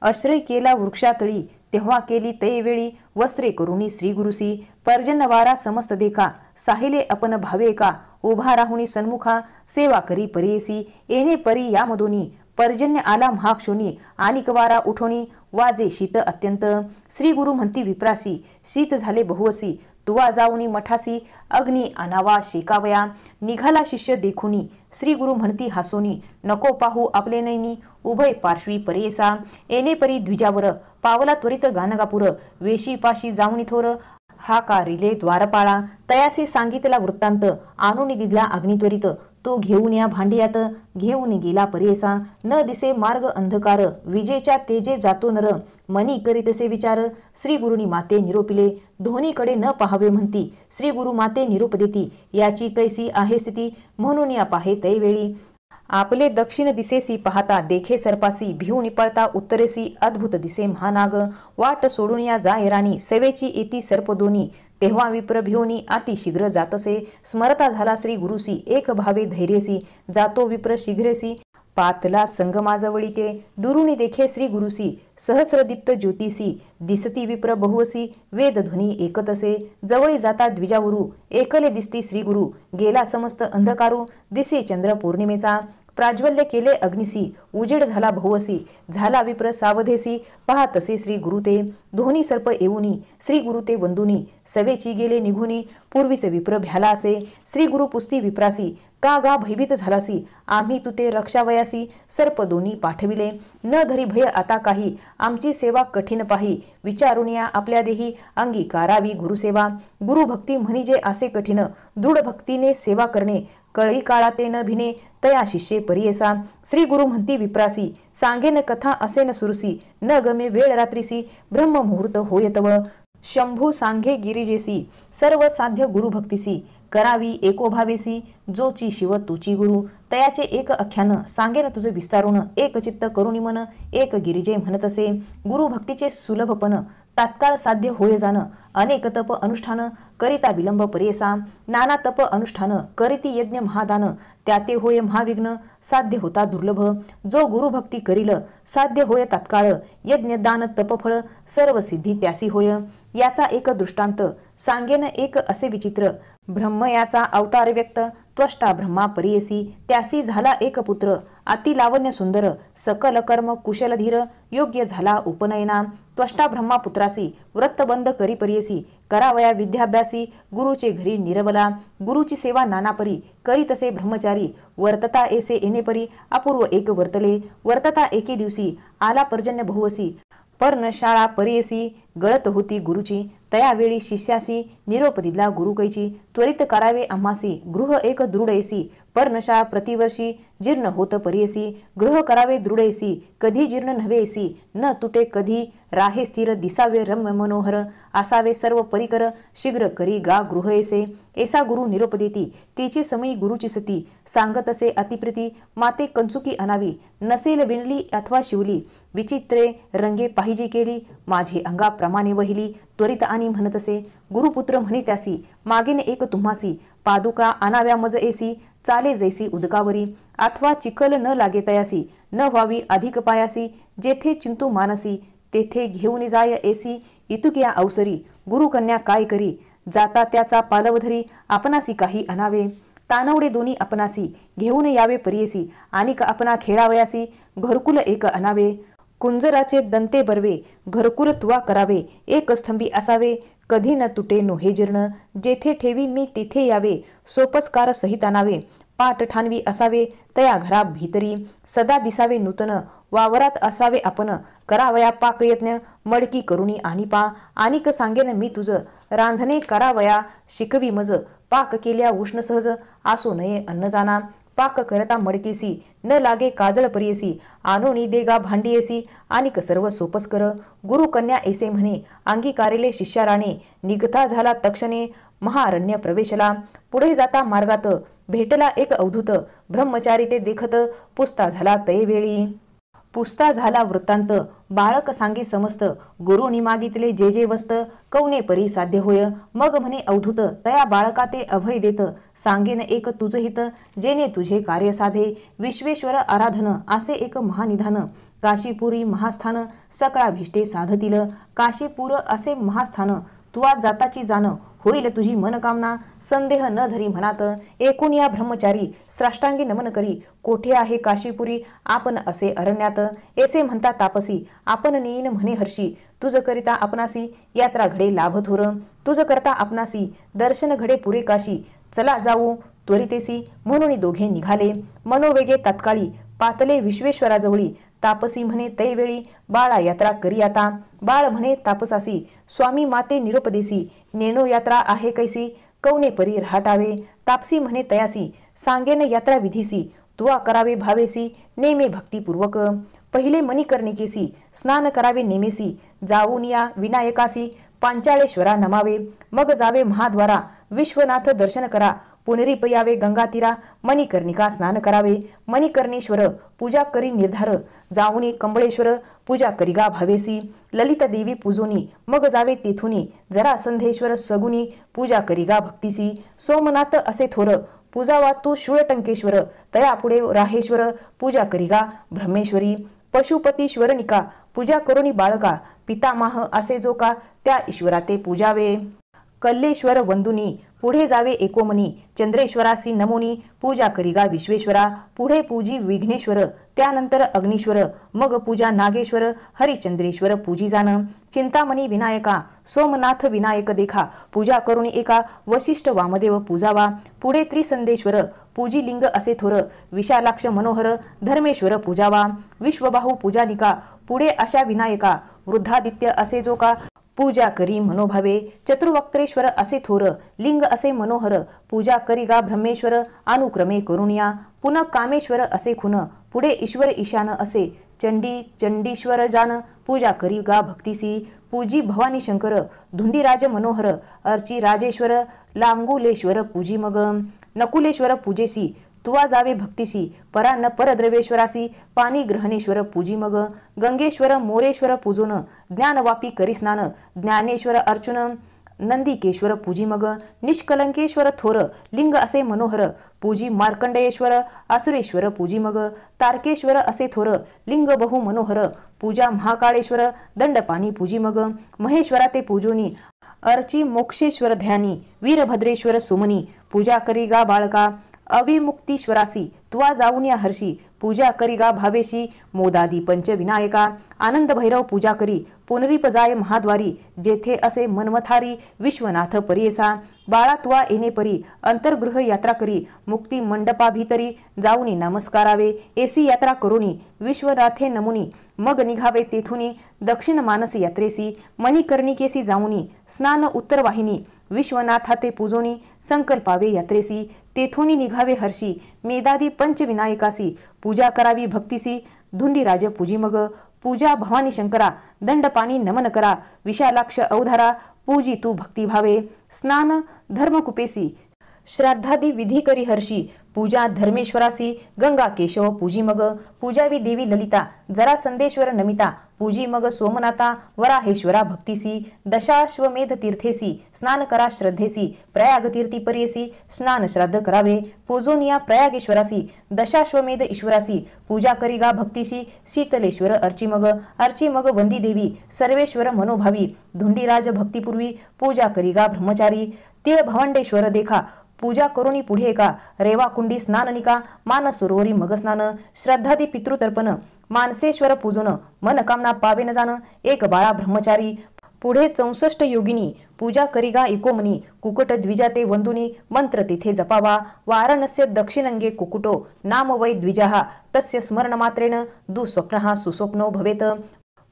आश्रय केला वृक्षातळी, तेव्हा केली ते वेळी वस्त्रे करुणी श्री गुरुसी, पर्जन्य वारा समस्त देखा साहिले अपन भावे का, उभा राहुनी सन्मुखा सेवा करी परियसी, येणे परी यामधोनी पर्जन्य आला महाक्षोनी, आणि वारा उठोनी वाजे शीत अत्यंत, श्री गुरु म्हणती विप्रासी शीत झाले बहुअसी, तुवा जाऊनी मठासी अग्नी आनावा शेकावया, निघाला शिष्य देखुनी श्री गुरु म्हणती हासोनी, नको पाहू आपले नैनी उभय पार्श्वी परियसा, येणे परी द्विजावर पावला त्वरित गाणगापुर, वेशी पाशी जाऊनी थोर हा कारिले द्वारपाळा, तयासी सांगितला वृत्तांत आणून दिला अग्नित्वरित, तो घेऊन या भांडियात घेऊन गेला परियसा, न दिसे मार्ग अंधकार विजेच्या तेजे जातो नर, मनी करीतसे विचार श्री गुरुनी माते निरोपिले, दोन्हीकडे न पाहावे म्हणती श्री गुरु माते निरूप देती, याची कैसी आहे स्थिती म्हणून या पाहे तैवेळी, आपले दक्षिण दिसेसी पाहता देखे सर्पासी, भिवून पळता उत्तरेसी अद्भुत दिसे महानाग, वाट सोडून या जाय राणी सेवेची येती सर्प दोनी, तेव्हा विप्र भिवनी अति शीघ्र जातसे, स्मरता झाला श्री गुरुसी एक भावे धैर्यसी, जातो विप्र शीघ्रेसी पातला संगमाजवळीके, दुरुनी देखे श्री गुरुसी सहस्रदीप्त ज्योतिसी, दिसती विप्र बहुवसी वेदध्वनी एकतसे, जवळी जाता द्विजावरू एकले दिसती श्री गुरु, गेला समस्त अंधकारू दिसे चंद्र पौर्णिमेचा, प्राज्वल्य केले अग्निसी उजेड झाला बहुवसी, झाला विप्र सावधेसी पाहतसे श्री गुरु ते, दोन्ही सर्प येऊनी श्री गुरु ते वंदुनी, सवेची गेले निघुनी पूर्वीचे विप्र भ्याला असे श्री गुरु पुस्ती विप्रासी का गा भयभीत झालासी आम्ही तुते रक्षावयासी सर्प दोन्ही पाठविले न धरी भय आता काही आमची सेवा कठीण पाही विचारून या आपल्या देही अंगीकारावी गुरुसेवा गुरुभक्ती म्हणजे असे कठीण दृढ भक्तीने सेवा करणे कळी काळाते न भिने तया शिष्ये परियेसा श्री गुरु म्हणती विप्रासी सांगेन कथा असे न सुरसी न गमे वेळ रात्रीसी ब्रह्म मुहूर्त होय तव शंभू सांगे गिरिजेसी सर्व साध्य गुरुभक्तीसी करावी एकोभावेसी जोची शिव तुची गुरु तयाचे एक अख्यान सांगेन तुझे विस्तारून एक चित्त करुणी मन एक गिरिजे म्हणतसे गुरुभक्तीचे सुलभपण तात्काळ साध्य होय जाण अनेक तप अनुष्ठान करिता विलंब परियेसा नाना तप अनुष्ठान करीती यज्ञ महादान त्याते होय महाविघ्न साध्य होता दुर्लभ जो गुरुभक्ती करील साध्य होय तात्काळ यज्ञ दान तपफळ सर्व सिद्धी त्यासी होय याचा एक दृष्टांत सांगेन एक असे विचित्र ब्रह्म याचा अवतार व्यक्त त्वष्टा ब्रह्मा परियेसी त्यासी झाला एक पुत्र अति लावण्य सुंदर सकल कर्म कुशल धीर योग्य झाला उपनयना त्वष्टा ब्रह्मा पुत्रासी व्रतबंध करी परियेसी करावया विद्याभ्यासी गुरुचे घरी निरवला गुरुची सेवा नानापरी करी तसे ब्रह्मचारी वर्तता ऐसे येणेपरी अपूर्व एक वर्तले वर्तता एके दिवशी आला पर्जन्य बहुवसी पर्णशाळा परियेसी गळत होती गुरुची तयावेळी शिष्यासी निरोप दिला गुरुकैची त्वरित करावे आम्हासी गृह एक दृढ ऐसी पर्णशाळा प्रतिवर्षी जीर्ण होत परियेसी गृह करावे दृढ ऐसी कधी जीर्ण नव्हे ऐसी न तुटे कधी राहे स्थिर दिसावे रम्य मनोहर असावे सर्व परिकर शीघ्र करी गा गृह ऐसे ऐसा गुरु निरोप देती तिची समयी गुरुची सती सांगत असे अतिप्रीती माते कंचुकी अनावी नसेल विणली अथवा शिवली विचित्रे रंगे पाहिजे केली माझे अंगाप्रमाणे वहिली त्वरित आणि म्हणत असे गुरुपुत्र म्हणे त्यासी मागेन एक तुम्हासी पादुका आणाव्या मज ऐसी चाले जैसी उदकावरी अथवा चिखल न लागे तयासी न व्हावी अधिक पायासी जेथे चिंतू मानसी तेथे घेऊन जाय ऐसी इतुक्या अवसरी गुरुकन्या काय करी जाता त्याचा पालवधरी आपणासी काही अनावे तानवडे दोन्ही आपणासी घेऊन यावे परियेसी आणि आपणा खेळावयासी घरकुल एक अनावे कुंजराचे दंते बरवे घरकुल तुवा करावे एक स्तंभी असावे कधी न तुटे नोहे जीर्ण जेथे ठेवी मी तेथे यावे सोपस्कार सहित आणावे पाठ ठाणवी असावे तया घरा भीतरी सदा दिसावे नूतन वावरात असावे आपण करावया पाकयज्ञ मडकी करुणी आणि पा आणिक सांगेन मी तुझ रांधणे करावया शिकवी मज पाक केल्या उष्ण सहज आसो नये अन्न जाना पाक करता मडकेसी न लागे काजळ परियेसी आणोनी देगा भांडीयेसी आणिक सर्व सोपस कर गुरुकन्या ऐसे म्हणे अंगीकारिले शिष्याराणे निघता झाला तक्षणे महारण्य प्रवेशला पुढे जाता मार्गात भेटला एक अवधूत ब्रह्मचारी ते देखत पुसता झाला तैवेळी पुसता झाला वृत्तांत बाळक सांगे समस्त गुरुनी मागितले जे जे वस्त कवने परी साध्य होय मग म्हणे अवधूत तया बाळका ते अभय देत सांगेन एक तुझ हित जेने तुझे कार्य साधे विश्वेश्वर आराधन असे एक महानिधान काशीपुरी महास्थान सकळा भिष्टे साधतील काशीपूर असे महास्थान तुवा जाताची जाण होईल तुझी मनकामना संदेह न धरी मनात एकूण या ब्रह्मचारी साष्टांगी नमन करी कोठे आहे काशीपुरी आपण असे अरण्यात ऐसे म्हणता तापसी आपण नेईन म्हणे हर्षी तुझ करिता आपणासी यात्रा घडे लाभ थोर तुझ करता आपणासी दर्शन घडे पुरे काशी चला जाऊ त्वरितेसी म्हणून दोघे निघाले मनोवेगे तात्काळी पातले विश्वेश्वराजवळी तापसी म्हणे तैवेळी बाळा यात्रा करी आता बाळ म्हणे तापसासी स्वामी माते निरोपदेसी नेनो यात्रा आहे कैसी कवने परी राहटावे तापसी म्हणे तयासी सांगेन यात्रा विधीसी तुवा करावे भावेसी नेमे भक्तिपूर्वक पहिले मणिकर्णिकेसी स्नान करावे नेमेसी जाऊन या विनायकासी पांचाळेश्वरा नमावे मग जावे महाद्वारा विश्वनाथ दर्शन करा पुनरीप यावे गंगा तीरा मणिकर्णिका स्नान करावे मणिकर्णेश्वर पूजा करी निर्धार जाऊनी कंबळेश्वर पूजा करिगा भावेसी ललिता देवी पूजोनी मग जावे तेथुनी जरा संधेश्वर सगुनी पूजा करिगा भक्तीसी सोमनाथ असे थोर पूजावा तू शूळटंकेश्वर तया पुढे राहेश्वर पूजा करिगा ब्रह्मेश्वरी पशुपतीश्वरनिका पूजा करुणी बाळका पितामह असे जो का त्या ईश्वरा ते पूजावे कल्लेश्वर वंदुनी पुढे जावे एकोमनी चंद्रेश्वरासी नमोनी पूजा करिगा विश्वेश्वरा पुढे पूजी विघ्नेश्वर त्यानंतर अग्नीश्वर मग पूजा नागेश्वर हरिचंद्रेश्वर पूजी जाण चिंतामणी विनायका सोमनाथ विनायक देखा पूजा करून एका वशिष्ठ वामदेव पूजावा पुढे त्रिसंदेश्वर पूजी लिंग असे थोर विशालाक्ष मनोहर धर्मेश्वर पूजावा विश्वबाहू पूजानिका पुढे अशा विनायका वृद्धादित्य असे जो का पूजा करी मनोभावे चतुर्वक्त्रेश्वर असे थोर लिंग असे मनोहर पूजा करी गा ब्रह्मेश्वर अनुक्रमे करुणिया पुनः कामेश्वर असे खुन पुढे ईश्वर ईशान असे चंडी चंडीश्वर जान पूजा करी गा भक्तिसी पूजी भवानी शंकर धुंडीराज मनोहर अर्ची राजेश्वर लांगुलेश्वर पूजी मग नकुलेश्वर पूजेसी तुवा जावे भक्तिसी परा न परद्रवेश्वरासी पाणी ग्रहणेश्वर पूजी मग गंगेश्वर मोरेश्वर पूजोन ज्ञानवापी करी स्नान ज्ञानेश्वर अर्चुन नंदिकेश्वर पूजी मग निष्कलंकेश्वर थोर लिंग असे मनोहर पूजी मार्कंडेश्वर असुरेश्वर पूजी मग तारकेश्वर असे थोर लिंग बहु मनोहर पूजा महाकाळेश्वर दंडपाणी पूजी मग महेश्वरा ते पूजोनी अर्ची मोक्षेश्वर ध्यानी वीरभद्रेश्वर सुमनी पूजा करी गा बाळका अविमुक्तीश्वरासी तुवा जाऊन या हर्षी पूजा करी गा भावेशी मोदादी पंचविनायका आनंद भैरव पूजा करी पुनरीपजाय महाद्वारी जेथे असे मनमथारी विश्वनाथ परियेसा बाळा तुवा येणे परी अंतर्गृह यात्रा करी मुक्ती मंडपा भीतरी जाऊनी नमस्कारावे एसी यात्रा करुणी विश्वनाथे नमुनी मग निघावे तेथुनी दक्षिण मानस यात्रेसी मणिकर्णिकेसी जाऊनी स्नान उत्तर वाहिनी विश्वनाथा ते पूजोनी संकल्पावे यात्रेसी तेथुनी निघावे हर्षी मेदादी पंचविनायकासी पूजा करावी भक्तिसी धुंडीराज पूजी मग पूजा भवानी शंकरा दंडपाणी नमन करा विशालाक्ष अवधारा पूजी तू भक्तिभावे स्नान धर्मकुपेसी श्राद्धादी विधी करी हर्षी पूजा धर्मेश्वरासी गंगा केशव पूजी मग पूजावी देवी ललिता जरा संदेश्वर नमिता पूजी मग सोमनाथा वराहेश्वरा भक्तिसी दशाश्वमेध तीर्थेसी स्नान करा श्रद्धेसी प्रयाग तीर्थी पर्येसी स्नान श्राद्ध करावे पूजोनिया प्रयागेश्वरासी दशाश्वमेध ईश्वरासी पूजा करी गा भक्तिसी शीतलेश्वर अर्ची मग वंदी देवी सर्वेश्वर मनोभावी धुंडीराज भक्तिपूर्वी पूजा करी गा ब्रह्मचारी तिळ भवंडेश्वर देखा पूजा करुणी पुढे एका रेवाकुंडी स्नाननिका मानस सरोवरी मग स्नान श्रद्धादी पितृतर्पण मानसेश्वर पूजन मनकामना पावे न जाण एक बाळा ब्रह्मचारी पुढे 64 योगिनी पूजा करिगा एकोमनी कुकुट द्विजा ते वंदुनी मंत्र तिथे जपावा वाराणस्य दक्षिणंगे कुकुटो नाम वै द्विजाहा तस्य स्मरण मात्रेण दुःस्वप्नः सुस्वप्नो भवेत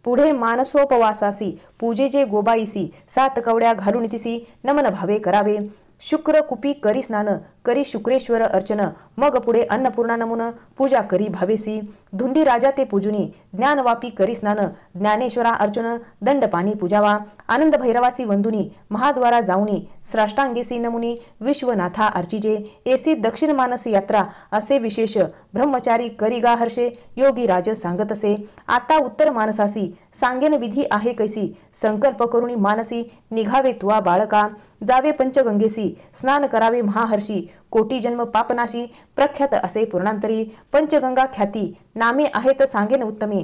पुढे मानसोपवासासी पूजेचे गोबाईसी 7 कवड्या घालून तिसी नमन भावे करावे शुक्र कुपी करी स्नान करी शुक्रेश्वर अर्चन मग पुढे अन्नपूर्णा नमुन पूजा करी भावेसी धुंडी राजा ते पूजुनी ज्ञानवापी करी स्नान ज्ञानेश्वरा अर्चन दंडपाणी पूजावा आनंद भैरवासी वंदुनी महाद्वारा जाऊनी श्राष्टांगेसी नमुनी विश्वनाथा अर्चिजे एसी दक्षिण मानस यात्रा असे विशेष ब्रह्मचारी करिगा हर्षे योगी राज सांगत असे आता उत्तर मानसासी सांगेन विधी आहे कैसी संकल्प करुणी मानसी निघावे तुवा बाळका जावे पंचगंगेसी स्नान करावे महाहर्षी कोटी जन्म पापनाशी प्रख्यात असे पूर्णांतरी पंचगंगा ख्याती नामे आहेत सांगेन उत्तमे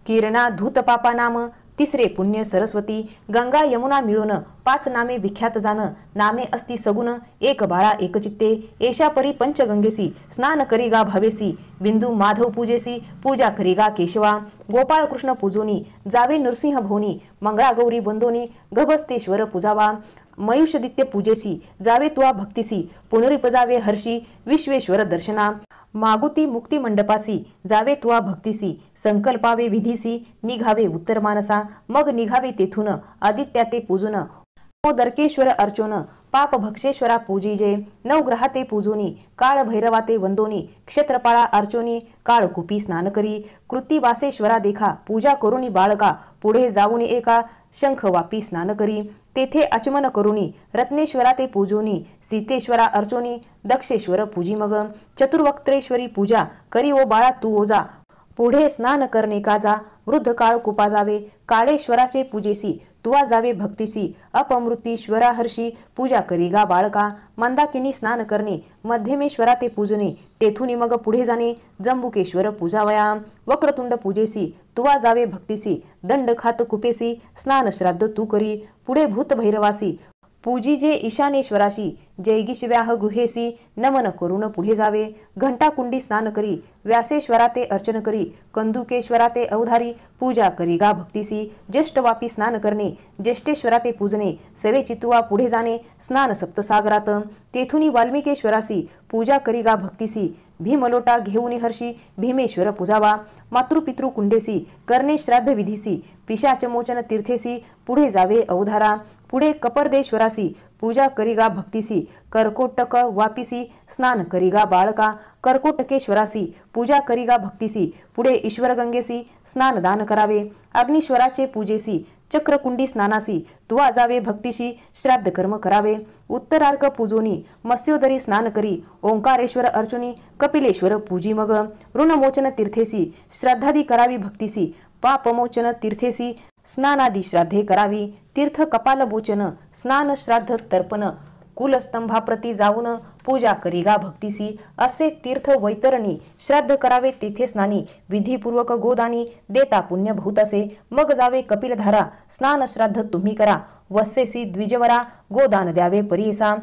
किरणा धूत पापा नाम तिसरे पुण्य सरस्वती गंगा यमुना मिळून 5 नामे विख्यात जाण नामे असती सगुण एक बाळा एक चित्ते एशा परी पंचगंगेसी स्नान करिगा भावेसी बिंदू माधव पूजेसी पूजा करिगा केशवा गोपाळ कृष्ण पूजोनी जावे नृसिंह भवनी मंगळा गौरी बंदोनी गभस्तेश्वर पूजावा मयुषदित्य पूजेसी जावे तुआ भक्तिसी पुनरिपजावे हर्षी विश्वेश्वर दर्शना मागुती मुक्ती मंडपासी जावे तुआ भक्तिसी संकल्पावे विधीसी निघावे उत्तर मानसा मग निघावे तेथून आदित्या ते पूजन दर्केश्वर अर्चोन पाप भक्षेश्वरा पूजिजे नवग्रहा ते पूजोनी काळ भैरवा ते वंदोनी क्षेत्रपाळा अर्चोनी काळ कुपी स्नान करी कृती वासेश्वरा देखा पूजा करुणी बाळका पुढे जाऊनी एका शंख वापी स्नान करी तेथे आचमन करुणी रत्नेश्वरा ते पूजोनी सीतेश्वरा अर्चोनी दक्षेश्वर पूजी मग चतुर्वक्त्रेश्वरी पूजा करी ओ बाळा तू ओजा पुढे स्नान करणे काजा वृद्ध काळ कुपा जावे काळेश्वराचे पूजेसी तुवा जावे भक्तिसी अपमृतीश्वरा हर्षी पूजा करिगा बाळका मंदाकिनी स्नान करणे मध्यमेश्वरा ते पूजने तेथुनी मग पुढे जाणे जंबुकेश्वर पूजावया वक्रतुंड पूजेसी तुवा जावे भक्तिसी दंड खात कुपेसी स्नान श्राद्ध तू करी पुढे भूत भैरवासी पूजी जे ईशानेश्वराशी जैगिशिव्याह गुहेसी नमन करून पुढे जावे. घंटाकुंडी स्नान करी व्यासेश्वरा ते अर्चन करी कंदुकेश्वरा ते अवधारी पूजा करी गा भक्तीसी. ज्येष्ठवापी स्नान करणे ज्येष्ठेश्वरा ते पूजणे सवे चितुवा पुढे जाणे स्नान सप्तसागरात. तेथुनी वाल्मिकेश्वरासी पूजा करी गा भक्तीसी. भीमलोटा घेऊन हर्षी भीमेश्वर पूजावा. मातृपितृ कुंडेसी करणे श्राद्ध विधीसी पिशाचमोचन तीर्थेसी पुढे जावे अवधारा. पुढे कपर्देश्वरासी पूजा करीगा भक्तीसी. कर्कोटक वापिसी स्नान करीगा बाळका. कर्कोटकेश्वरासी पूजा करीगा भक्तीसी. पुढे ईश्वरगंगेसी स्नान दान करावे. अग्नीश्वराचे पूजेसी चक्रकुंडी स्नानासी तुवा जावे भक्तीशी श्राद्ध कर्म करावे. उत्तरार्क पूजोनी मत्स्योदरी स्नान करी ओंकारेश्वर अर्चुनी कपिलेश्वर पूजी मग. ऋणमोचन तीर्थेसी श्राद्धादी करावी भक्तीसी. पापमोचन तीर्थेसी स्नानादी श्राद्धे करावी. तीर्थ कपालमोचन स्नान श्राद्ध तर्पण कुलस्तंभाप्रती जाऊन पूजा करीगा भक्तीसी. असे तीर्थ वैतरणी श्राद्ध करावे तेथे स्नानी. विधीपूर्वक गोदानी देता पुण्य बहुत असे. मग जावे कपिलधारा स्नान श्राद्ध तुम्ही करा. वस्सेसी द्विजवरा गोदान द्यावे परियेसा.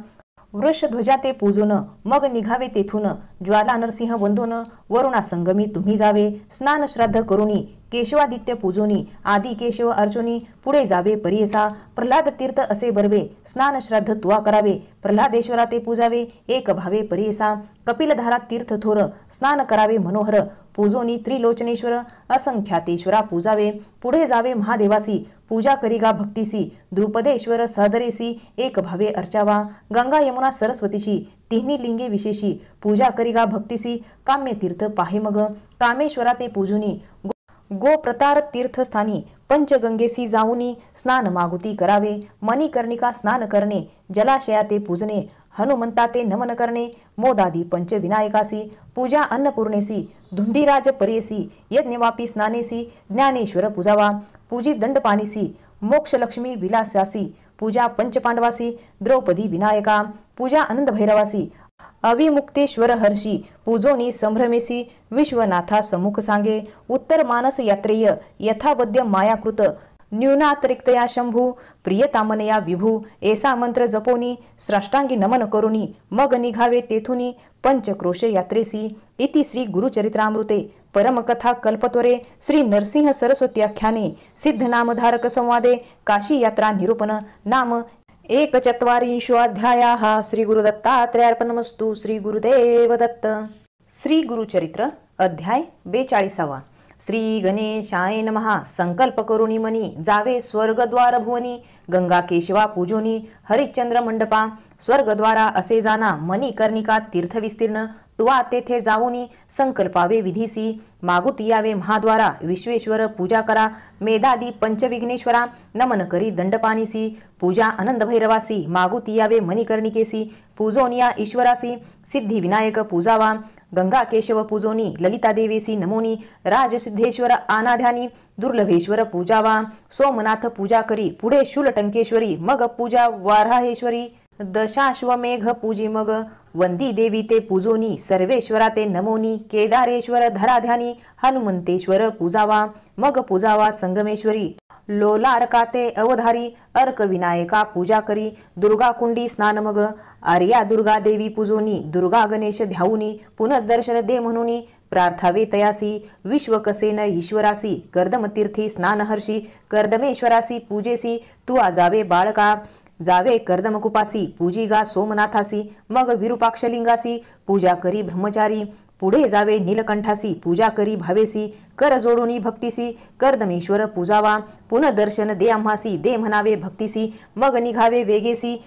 वृषध्वजा ते पूजून मग निघावे तेथून. ज्वाला नरसिंह वंदून वरुणा संगमी तुम्ही जावे. स्नान श्राद्ध करुनी केशवादित्य पूजोनी आदी केशव अर्चुनी पुढे जावे परियेसा. प्रल्हाद तीर्थ असे बर्वे स्नान श्राद्ध तुवा करावे. प्रल्हादेश्वरा ते पूजावे एक भावे परियेसा. कपिलधारा तीर्थ थोर स्नान करावे मनोहर. पूजोनी त्रिलोचनेश्वर असंख्यातेश्वरा पूजावे. पुढे जावे महादेवासी पूजा करीगा भक्तीसी. द्रुपदेश्वर सहदरेसी एक भावे अर्चावा. गंगा यमुना सरस्वतीची तिन्ही लिंगे विशेषी पूजा करीगा भक्तीसी. काम्य तीर्थ पाहे मग. कामेश्वरा ते पूजुनी गोप्रतार तीर्थस्थानी पंचगंगेसी जाऊनी स्नान मागुती करावे. मणिकर्णिका स्नान करणे जलाशया ते पूजने हनुमंता ते नमन करणे. मोदादी पंचविनायकासी पूजा अन्नपूर्णेसी धुंडीराज परियेसी. यज्ञवापी स्नानेसी ज्ञानेश्वर पूजावा. पूजी दंडपाणीसी मोक्षलक्ष्मी विलासासी पूजा पंचपांडवासी. द्रौपदी विनायका पूजा आनंद भैरवासी. अविमुक्तेश्वर हर्षी पूजोनी संभ्रमेसी विश्वनाथा समुख सांगे. उत्तर मानस यात्रेय यथावद्य मायाकृत न्यूनातिरिक्तया शंभू प्रियतामनया विभू. ऐसा मंत्र जपोनी साष्टांगी नमन करुनी मग निघावे तेथुनी पंचक्रोश यात्रेसी. इति श्री गुरुचरित्रामृते परमकथा कल्पत्वरे श्री नरसिंह सरस्वत्याख्याने सिद्धनामधारक संवादे काशी यात्रा निरूपण नाम 1चत्वारिंशोऽध्यायाः. श्री गुरुदत्तात्रेयार्पणमस्तु. श्री गुरुदेव दत्त. श्री गुरुचरित्र अध्याय 42. श्री गणेशाय नमः. संकल्प करुणी मनी जावे स्वर्गद्वार भुवनी. गंगा केशवा पूजोनी हरिश्चंद्र मंडपा. स्वर्गद्वारा असे जाना मणिकर्णिका तीर्थ विस्तीर्ण. तुवा तेथे जाऊनी संकल्पावे विधीसी. मागुती यावे महाद्वारा विश्वेश्वर पूजा करा. मेधादी पंचविघ्नेश्वरा नमन करी दंडपाणीसी. पूजा आनंद भैरवासी मागुती यावे मणिकर्णिकेसी. पूजोनिया ईश्वरासी सिद्धी विनायक पूजावा. गंगा केशव पूजोनी ललिता देवेसी नमोनी. राजसिद्धेश्वर आनाध्यानी दुर्लभेश्वर पूजावा. सोमनाथ पूजा करी पुढे शूलटंकेश्वरी मग पूजा वाराहेश्वरी. दशाश्वमेघ पूजी मग वंदी देवी ते पूजोनी. सर्वेश्वरा ते नमोनी. केदारेश्वर धराध्यानी हनुमंतेश्वर पूजावा. मग पूजावा संगमेश्वरी. लोलारका ते अवधारी अर्क विनायका पूजा करी. दुर्गा कुंडी स्नान मग. आर्या दुर्गा देवी पूजोनी. दुर्गा गणेश ध्याऊनी पुनर्दर्शन दे म्हणूनी प्रार्थावे तयासी. विश्वकसेन ईश्वरासी कर्दमतीर्थी स्नान हर्षी. कर्दमेश्वरासी पूजेसी तुआ जावे बाळका. जावे कर्दमकुपासी पूजिगा सोमनाथासी. मग विरूपाक्षलिंगासी पूजा करी ब्रह्मचारी. पुढे जावे नीलकंठासी पूजा करी भावेसी. कर जोडुनी भक्तीसी कर्दमेश्वर पूजावा. पुनर्दर्शन दे आम्हासी दे म्हणावे भक्तीसी. मग निघावे वेगेसी.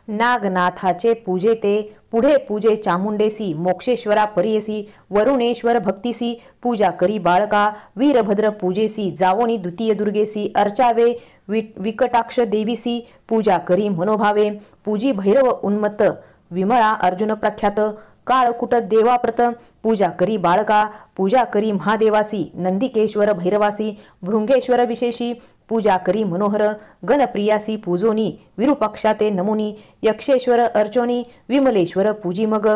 नागनाथाचे पूजे ते पुढे पूजे चामुंडेसी मोक्षेश्वरा परियेसी. वरुणेश्वर भक्तीसी पूजा करी बाळका. वीरभद्र पूजेसी जावोनी द्वितीय दुर्गेसी. अर्चावे विकटाक्ष देवीसी पूजा करी मनोभावे. पूजी भैरव उन्मत्त विमळा अर्जुन प्रख्यात. काळकुट देवाप्रत पूजा करी बाळका. पूजा करी महादेवासी नंदिकेश्वर भैरवासी. भृंगेश्वर विशेषी पूजा करी मनोहर. गणप्रियासी पूजोनी विरूपाक्षा ते नमुनी. यक्षेश्वर अर्चोनी विमलेश्वर पूजी मग.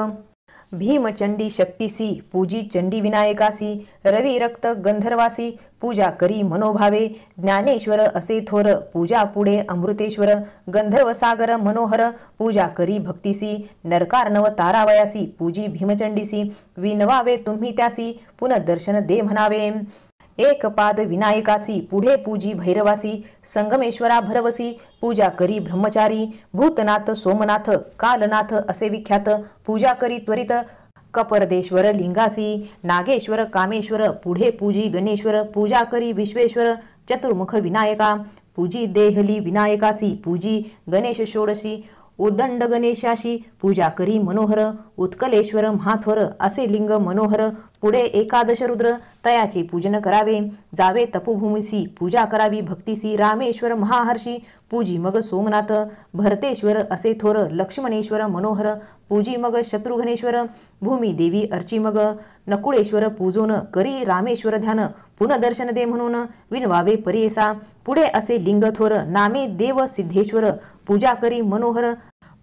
भीमचंडी शक्तीसी पूजी चंडी विनायकासी रवी रक्त गंधर्वासी पूजा करी मनोभावे ज्ञानेश्वर असे थोर पूजा पुढे अमृतेश्वर गंधर्व सागर मनोहर पूजा करी भक्तीसी नरकारनव तारावयासी पूजी भीमचंडीसी विनवावे तुम्ही त्यासी पुनर्दर्शन दे म्हणावे एक पाद विनायकासी पुढे पूजी भैरवासी संगमेश्वरा भरवसी पूजा करी ब्रह्मचारी भूतनाथ सोमनाथ कालनाथ असे विख्यात पूजा करी त्वरित कपर्देश्वर लिंगासी नागेश्वर कामेश्वर पुढे पूजी गणेश्वर पूजा करी विश्वेश्वर चतुर्मुख विनायका पूजी देहली विनायकासी पूजी गणेश षोडशी उदंड गणेशाशी पूजा करी मनोहर उत्कलेश्वर महाथोर असे लिंग मनोहर पुढे एकादश रुद्र तयाचे पूजन करावे जावे तपोभूमीसी पूजा करावी भक्तीसी रामेश्वर महाहर्षी पूजी मग सोमनाथ भरतेश्वर असे थोर लक्ष्मणेश्वर मनोहर पूजी मग शत्रुघ्नेश्वर भूमी देवी अर्ची मग नकुळेश्वर पूजोन करी रामेश्वर ध्यान पुनर्दर्शन दे म्हणून विनवावे परियेसा पुढे असे लिंग थोर नामे देव सिद्धेश्वर पूजा करी मनोहर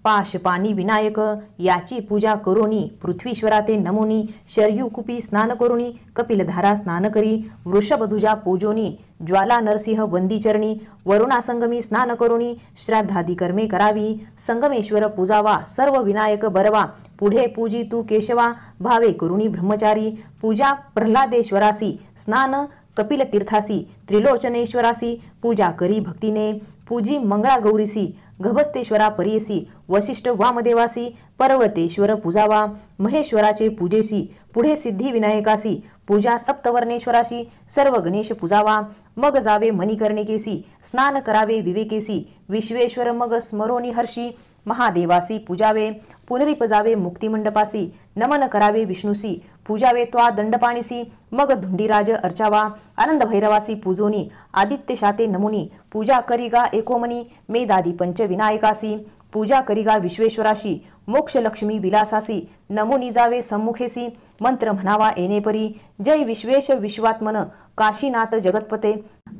पाशपानी विनायक याची पूजा करोनी पृथ्वीश्वरा ते नमोनी शर्युकुपी स्नान करोनी कपिलधारा स्नान करी वृषभधुजा पूजोनी ज्वाला नरसिंह वंदीचरणी वरुणासंगमी स्नान करोनी श्राद्धादी कर्मे करावी संगमेश्वर पूजावा सर्व विनायक बरवा पुढे पूजी तू केशवा भावे करुणी ब्रह्मचारी पूजा प्रल्हादेश्वरासी स्नान कपिल तीर्थासी त्रिलोचनेश्वरासी पूजा करी भक्तीने पूजी मंगळा गौरीसी गभस्तेश्वरा परियसी वशिष्ठ वामदेवासी पर्वतेश्वर पूजावा महेश्वराचे पूजेसी पुढे सिद्धी विनायकासी पूजा सप्तवर्णेश्वराशी सर्व गणेश पूजावा मग जावे मणिकर्णिकेसी स्नान करावे विवेकेसी विश्वेश्वर मग स्मरोनी हर्षी महादेवासी पूजावे पुनरिपजावे मुक्तिमंडपासी नमन करावे विष्णुसी पूजावे त्वा दंडपाणीसी मग धुंडीराज अर्चावा आनंद भैरवासी पूजोनी आदित्य शाते नमुनी पूजा करिगा एकोमनी मेदादी पंच विनायकासी पूजा करिगा विश्वेश्वराशी मोक्ष लक्ष्मी विलासासी नमुनी जावे सम्मुखेसी मंत्र म्हणावा येणेपरी जय विश्वेश विश्वात्मन काशीनाथ जगतपते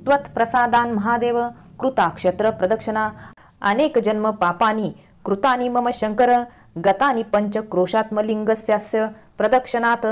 त्वत्प्रसादान महादेव कृताक्षत्र प्रदक्षिणा अनेक जन्म पापानी कृतानि मम शंकर गतानि पंच क्रोशात्मलिंगस्यास्य प्रदक्षिणात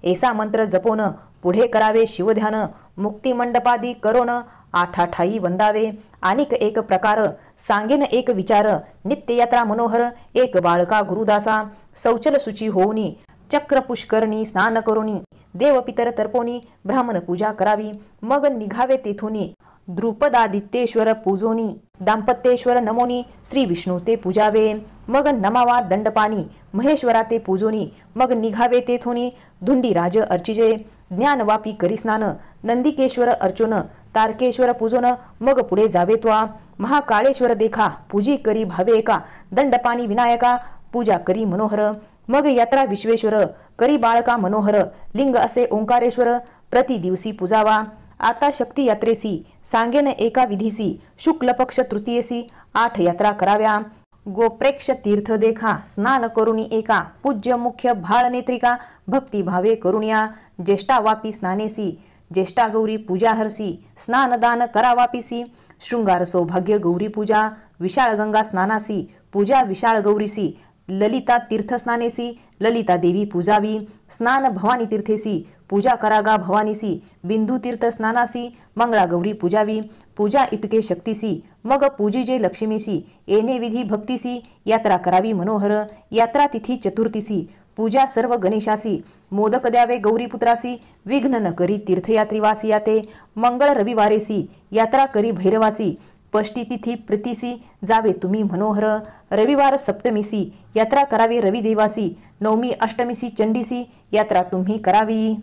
ऐसा मंत्र जपोन पुढे करावे शिवध्यान मुक्तिमंडपादी करोन आठाठाई वंदावे आणिक एक प्रकार सांगेन एक विचार नित्ययात्रा मनोहर एक बाळका गुरुदासा शौचल सुची होऊनी चक्र पुष्करणी स्नान करोनी देव पितर तर्पोनी ब्राह्मण पूजा करावी मग निघावे तेथोनी द्रुपदादित्येश्वर पूजोनी दाम्पत्येश्वर नमोनी श्री विष्णू ते पूजावे मग नमावा दंडपाणी महेश्वरा ते पूजोनी मग निघावे तेथोनी धुंडीराज अर्चिजे ज्ञानवापी करी स्नान नंदिकेश्वर अर्चोन तारकेश्वर पूजोन मग पुढे जावे त्वा महाकाळेश्वर देखा पूजी करी भावे एका दंडपाणी विनायका पूजा करी मनोहर मग यात्रा विश्वेश्वर करी बाळका मनोहर लिंग असे ओंकारेश्वर प्रति दिवसी पूजावा आता शक्ती यात्रेसी सांगेन एका विधीसी शुक्ल पक्ष तृतीयसी 8 यात्रा कराव्या गोप्रेक्ष तीर्थ देखा स्नान करुणी एका पूज्य मुख्य भाळ नेत्रिका भक्ती भावे करुणिया ज्येष्ठा वापी स्नानेसी ज्येष्ठा गौरी पूजा हरसी स्नान दान करावापीसी शृंगार सौभाग्य गौरी पूजा विशाळ गंगा स्नानासी पूजा विशाळ गौरीसी ललिता तीर्थ स्नानेसी ललिता देवी पूजावी स्नान भवानी तीर्थेसी पूजा करागा भवानीसी बिंदू तीर्थ स्नानासी मंगळा गौरी पूजावी पूजा इतके शक्तीसी मग पूजिजे लक्ष्मीसी येणे विधी भक्तीसी यात्रा करावी मनोहर यात्रा तिथी चतुर्थीसी पूजा सर्व गणेशासी मोदक द्यावे गौरीपुत्रासी विघ्न न करी तीर्थयात्रीवासी याते मंगळ रविवारेसी यात्रा करी भैरवासी पष्टी तिथी प्रीतीसी जावे तुम्ही मनोहर रविवार सप्तमीसी यात्रा करावी रविदेवासी नवमी अष्टमीसी चंडीसी यात्रा तुम्ही करावी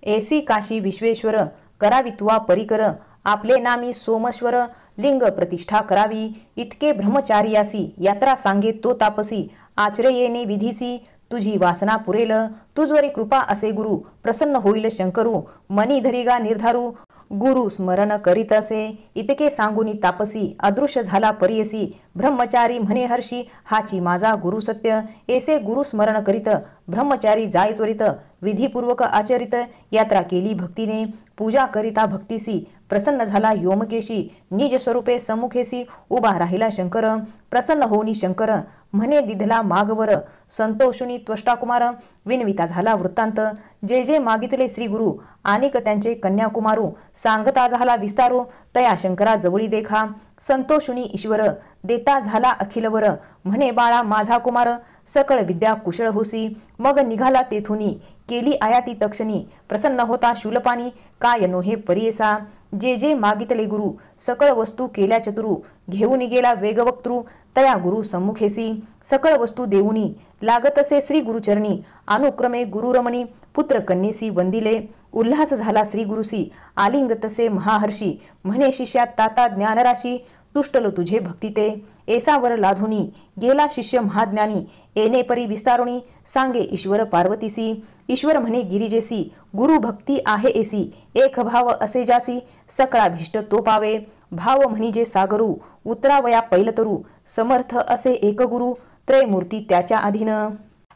ऐसी काशी विश्वेश्वर करावी तुवा परिकर आपले नामी सोमेश्वर लिंग प्रतिष्ठा करावी इतके ब्रह्मचार्यासी यात्रा सांगे तो तापसी आचरे येणे विधीसी तुझी वासना पुरेल तुझवरी कृपा असे गुरु प्रसन्न होईल शंकरू मनी धरिगा निर्धारू गुरु स्मरण करीत असे इतके सांगुनी तापसी अदृश्य झाला परियसी ब्रह्मचारी म्हणे हर्षी हाची माझा गुरु सत्य ऐसे गुरु स्मरण करीत ब्रह्मचारी जाय त्वरित विधीपूर्वक आचरित यात्रा केली भक्तीने पूजा करिता भक्तीसी प्रसन्न झाला योमकेशी निज स्वरूपे सम्मुखेसी उभा राहिला शंकर प्रसन्न होनी शंकर म्हणे दिधला मागवर संतोषुनी त्वष्टाकुमार विनविता झाला वृत्तांत जे जे मागितले श्री गुरु आणिक त्यांचे कन्याकुमारू सांगता झाला विस्तारू तया शंकरा जवळी देखा संतोषुनी ईश्वर देता झाला अखिलवर म्हणे बाळा माझा कुमार सकळ विद्या कुशळ होसी मग निघाला तेथुनी केली आयाती तक्षणी प्रसन्न होता शूलपाणी काय नोहे परियेसा जे जे मागितले गुरु सकळ वस्तू केल्या चतुरू घेऊन गेला वेगवक्तृ तया गुरु सम्मुखेसी सकळ वस्तू देऊनी लागतसे श्री गुरुचरणी अनुक्रमे गुरुरमणी पुत्र कन्येसी वंदिले उल्हास झाला श्री गुरुसी आलिंगतसे महाहर्षी म्हणे शिष्या ताता ज्ञानराशी तुष्टलो तुझे भक्ती ते एसावर लाधुनी गेला शिष्य महाज्ञानी येणे परी विस्तारुणी सांगे ईश्वर पार्वतीसी ईश्वर म्हणे गिरिजेसी गुरु भक्ती आहे एसी एक भाव असे जासी सकळा भिष्ट तो पावे भाव म्हणजे सागरू उतरावया पैलतरू समर्थ असे एक गुरु त्रयमूर्ती त्याच्या अधीन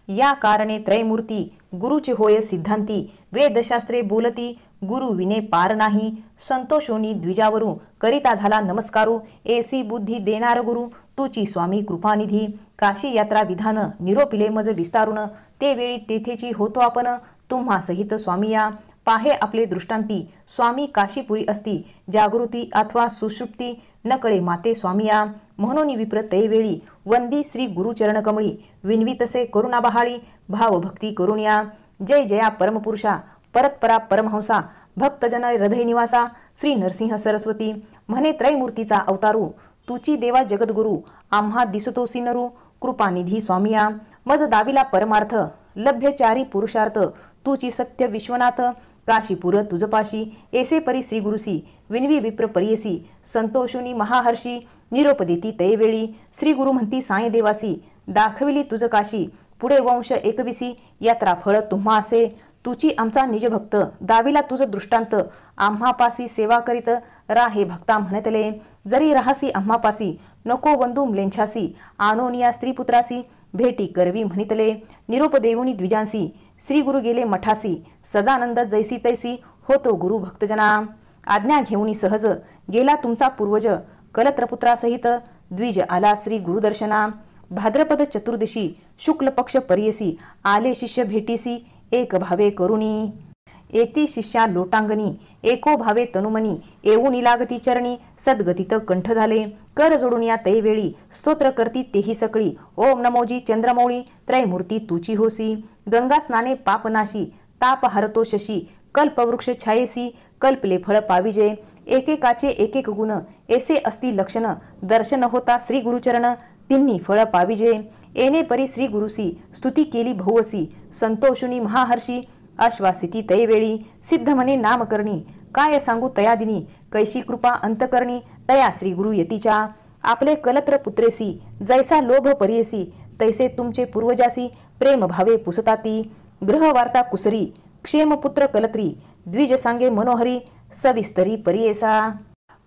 या कारणे त्रयमूर्ती गुरुचे होय सिद्धांती वेदशास्त्रे बोलती गुरु विने पार नाही संतोषोनी द्विजावरू करिता झाला नमस्कारू एसी बुद्धी देणार गुरु तुची स्वामी कृपानिधी काशी यात्रा विधान निरोपिले मज विस्तारून ते वेळी तेथेची होतो आपण तुम्हा सहित स्वामिया पाहे आपले दृष्टांती स्वामी काशीपुरी असती जागृती अथवा सुषुप्ती नकळे माते स्वामिया म्हणून विप्र तैवेळी वंदी श्री गुरुचरण कमळी विनवितसे करुणा बहाळी भावभक्ती करुणया जय जया परमपुरुषा परतपरा परमहंसा भक्तजन हृदय निवासा श्री नरसिंह सरस्वती म्हणे त्रयमूर्तीचा अवतारू तुची देवा जगद्गुरु आम्हा दिसतोसी नरू कृपानिधी स्वामिया मज दाविला परमार्थ लभ्यचारी पुरुषार्थ तुची सत्य विश्वनाथ काशीपुर तुझपाशी एसे परी श्री गुरुसी विनवी विप्र परियसी संतोषुनी महाहर्षी निरोप देती तैवेळी श्री गुरु म्हणती साई देवासी दाखविली तुझ काशी पुढे वंश एकविसी यात्रा फळ तुम्हा असे तुची आमचा निज भक्त दाविला तुझ दृष्टांत आम्हापासी सेवा करीत राहे भक्ता म्हणतले जरी राहासी आम्हापासी नको वंदू म्लेंछासी आनोनिया स्त्रीपुत्रासी भेटी करवी म्हणितले निरोप देऊनी द्विजांसी श्री गुरु गेले मठासी सदानंद जैसी तैसी होतो गुरु भक्तजना आज्ञा घेऊनी सहज गेला तुमचा पूर्वज कलत्रपुत्रासहित द्विज आला श्री गुरुदर्शना भाद्रपद चतुर्दशी शुक्ल पक्ष परियसी आले शिष्य भेटीसी एक भावे करुणी एती शिष्या लोटांगणी एको भावे तनुमनी येऊनी लागती चरणी सद्गतीत कंठ झाले कर जोडून या तैवेळी स्तोत्र करती तेही सकळी ओम नमोजी चंद्रमौळी त्रयमूर्ती तुची होसी गंगा स्नाने पापनाशी ताप हरतो शशी कल्पवृक्ष छायेसी कल्पले फळ पाविजे एकेकाचे एक एक गुण ऐसे असती लक्षण दर्शन होता श्री गुरुचरण तिन्ही फळ पाविजे येणे परी श्री गुरुसी स्तुती केली बहुवसी संतोषुनी महाहर्षी आश्वासिती तैवेळी सिद्ध म्हणे नामकरणी काय सांगू तयादिनी कैशी कृपा अंतकरणी तया श्री गुरु यतीच्या आपले कलत्र पुत्रेसी जैसा लोभ परियसी तैसे तुमचे पूर्वजासी प्रेम भावे पुसताती ग्रह वार्ता कुसरी क्षेमपुत्र कलत्री द्विज सांगे मनोहरी सविस्तरी परियेसा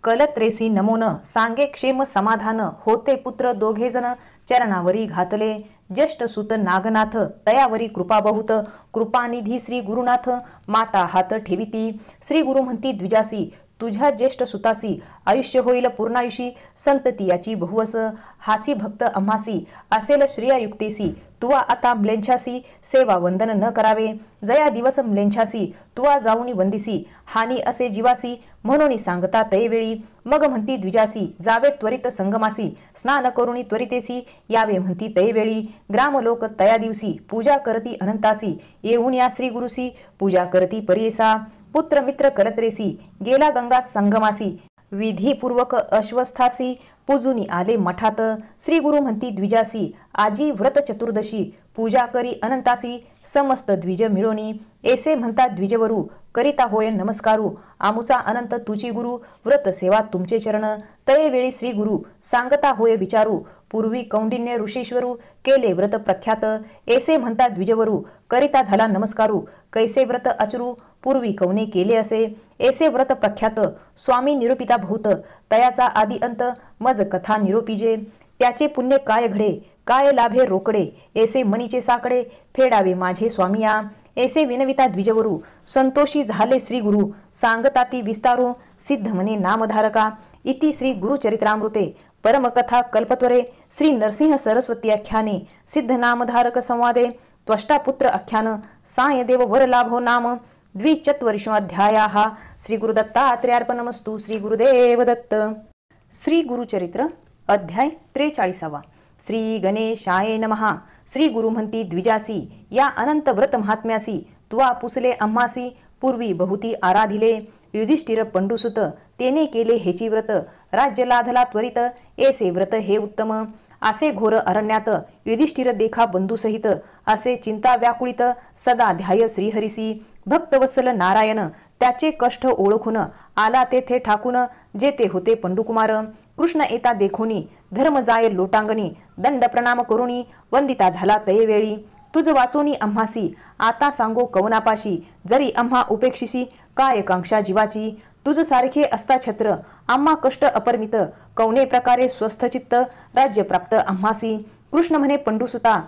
कलत्रेसी नमोन सांगे क्षेम समाधान होते पुत्र दोघेजण चरणावरी घातले ज्येष्ठ सुत नागनाथ तयावरी कृपा बहुत कृपानिधी श्री गुरुनाथ माता हात ठेविती श्री गुरु म्हणती द्विजासी तुझ्या ज्येष्ठ सुतासी आयुष्य होईल पूर्णायुषी संतती याची बहुवस हाची भक्त आम्हासी असेल श्रेयायुक्तेसी तुवा आता म्लेंछासी सेवा वंदन न करावे जया दिवस म्लेंछासी तुवा जाऊनी वंदिसी हानी असे जीवासी म्हणून सांगता तैवेळी मग म्हणती द्विजासी जावे त्वरित संगमासी स्नान करुणी त्वरितेसी यावे म्हणती तैवेळी ग्रामलोक तया दिवसी पूजा करती अनंतासी येऊन या श्री गुरुसी पूजा करती परियेसा पुत्र मित्र कलत्रेसी गेला गंगा संगमासी विधीपूर्वक अश्वस्थासी पूजुनी आले मठात श्री गुरु म्हणती द्विजासी आजी व्रत चतुर्दशी पूजा करी अनंतासी समस्त द्विज मिळोनी ऐसे म्हणता द्विजवरू करिता होय नमस्कारू आमुचा अनंत तुची गुरु व्रत सेवा तुमचे चरण तये वेळी श्री गुरु सांगता होय विचारू पूर्वी कौंडिन्य ऋषीश्वरू केले व्रत प्रख्यात ऐसे म्हणता द्विजवरू करिता झाला नमस्कारू कैसे व्रत अचरू पूर्वी कौने केले असे ऐसे व्रत प्रख्यात स्वामी निरूपिता बहुत तयाचा आदि अंत मज कथा निरोपीजे त्याचे पुण्य काय घडे काय लाभे रोकडे ऐसे मनीचे साकडे फेडावे माझे स्वामिया ऐसे विनविता द्विजवरू संतोषी झाले श्री गुरु सांगताती विस्तारू सिद्ध म्हणे नामधारका इति श्री गुरुचरित्रामृते परमकथा कल्पत्वरे श्री नरसिंह सरस्वती आख्याने सिद्धनामधारक संवादे त्वष्टापुत्र आख्यान सायदेव वरलाभो नाम द्विचत्वरिशोऽध्यायाः श्री गुरुदत्तात्रेयार्पणमस्तु. श्री गुरुदेव दत्त. श्री गुरुचरित्र अध्याय 43. श्री गणेशाय नमः. श्री गुरु म्हणती द्विजासी या अनंत व्रत महात्म्यासी तुवा पुसले आम्हासी पूर्वी बहुती आराधिले युधिष्ठिर पंडुसुत तेने केले हेची व्रत राज्य लाधला त्वरित ऐसे व्रत हे उत्तम. असे घोर अरण्यात युधिष्ठिर देखा बंधुसहित असे चिंता व्याकुळित सदा ध्याय श्रीहरिसी भक्तवत्सल नारायण त्याचे कष्ट ओळखून आला तेथे ठाकून जेते होते पंडुकुमार कृष्ण येता देखोनी धर्म जाय लोटांगणी दंड प्रणाम करुणी वंदिता झाला तयवेळी तुझ वाचोनी आम्हासी आता सांगो कवनापाशी जरी आम्हा उपेक्षिसी काय कांक्षा जीवाची तुझ सारखे असता छत्र आम्हा कष्ट अपरमित कवने प्रकारे स्वस्थ चित्त राज्य प्राप्त आम्हासी. कृष्ण म्हणे पंडुसुता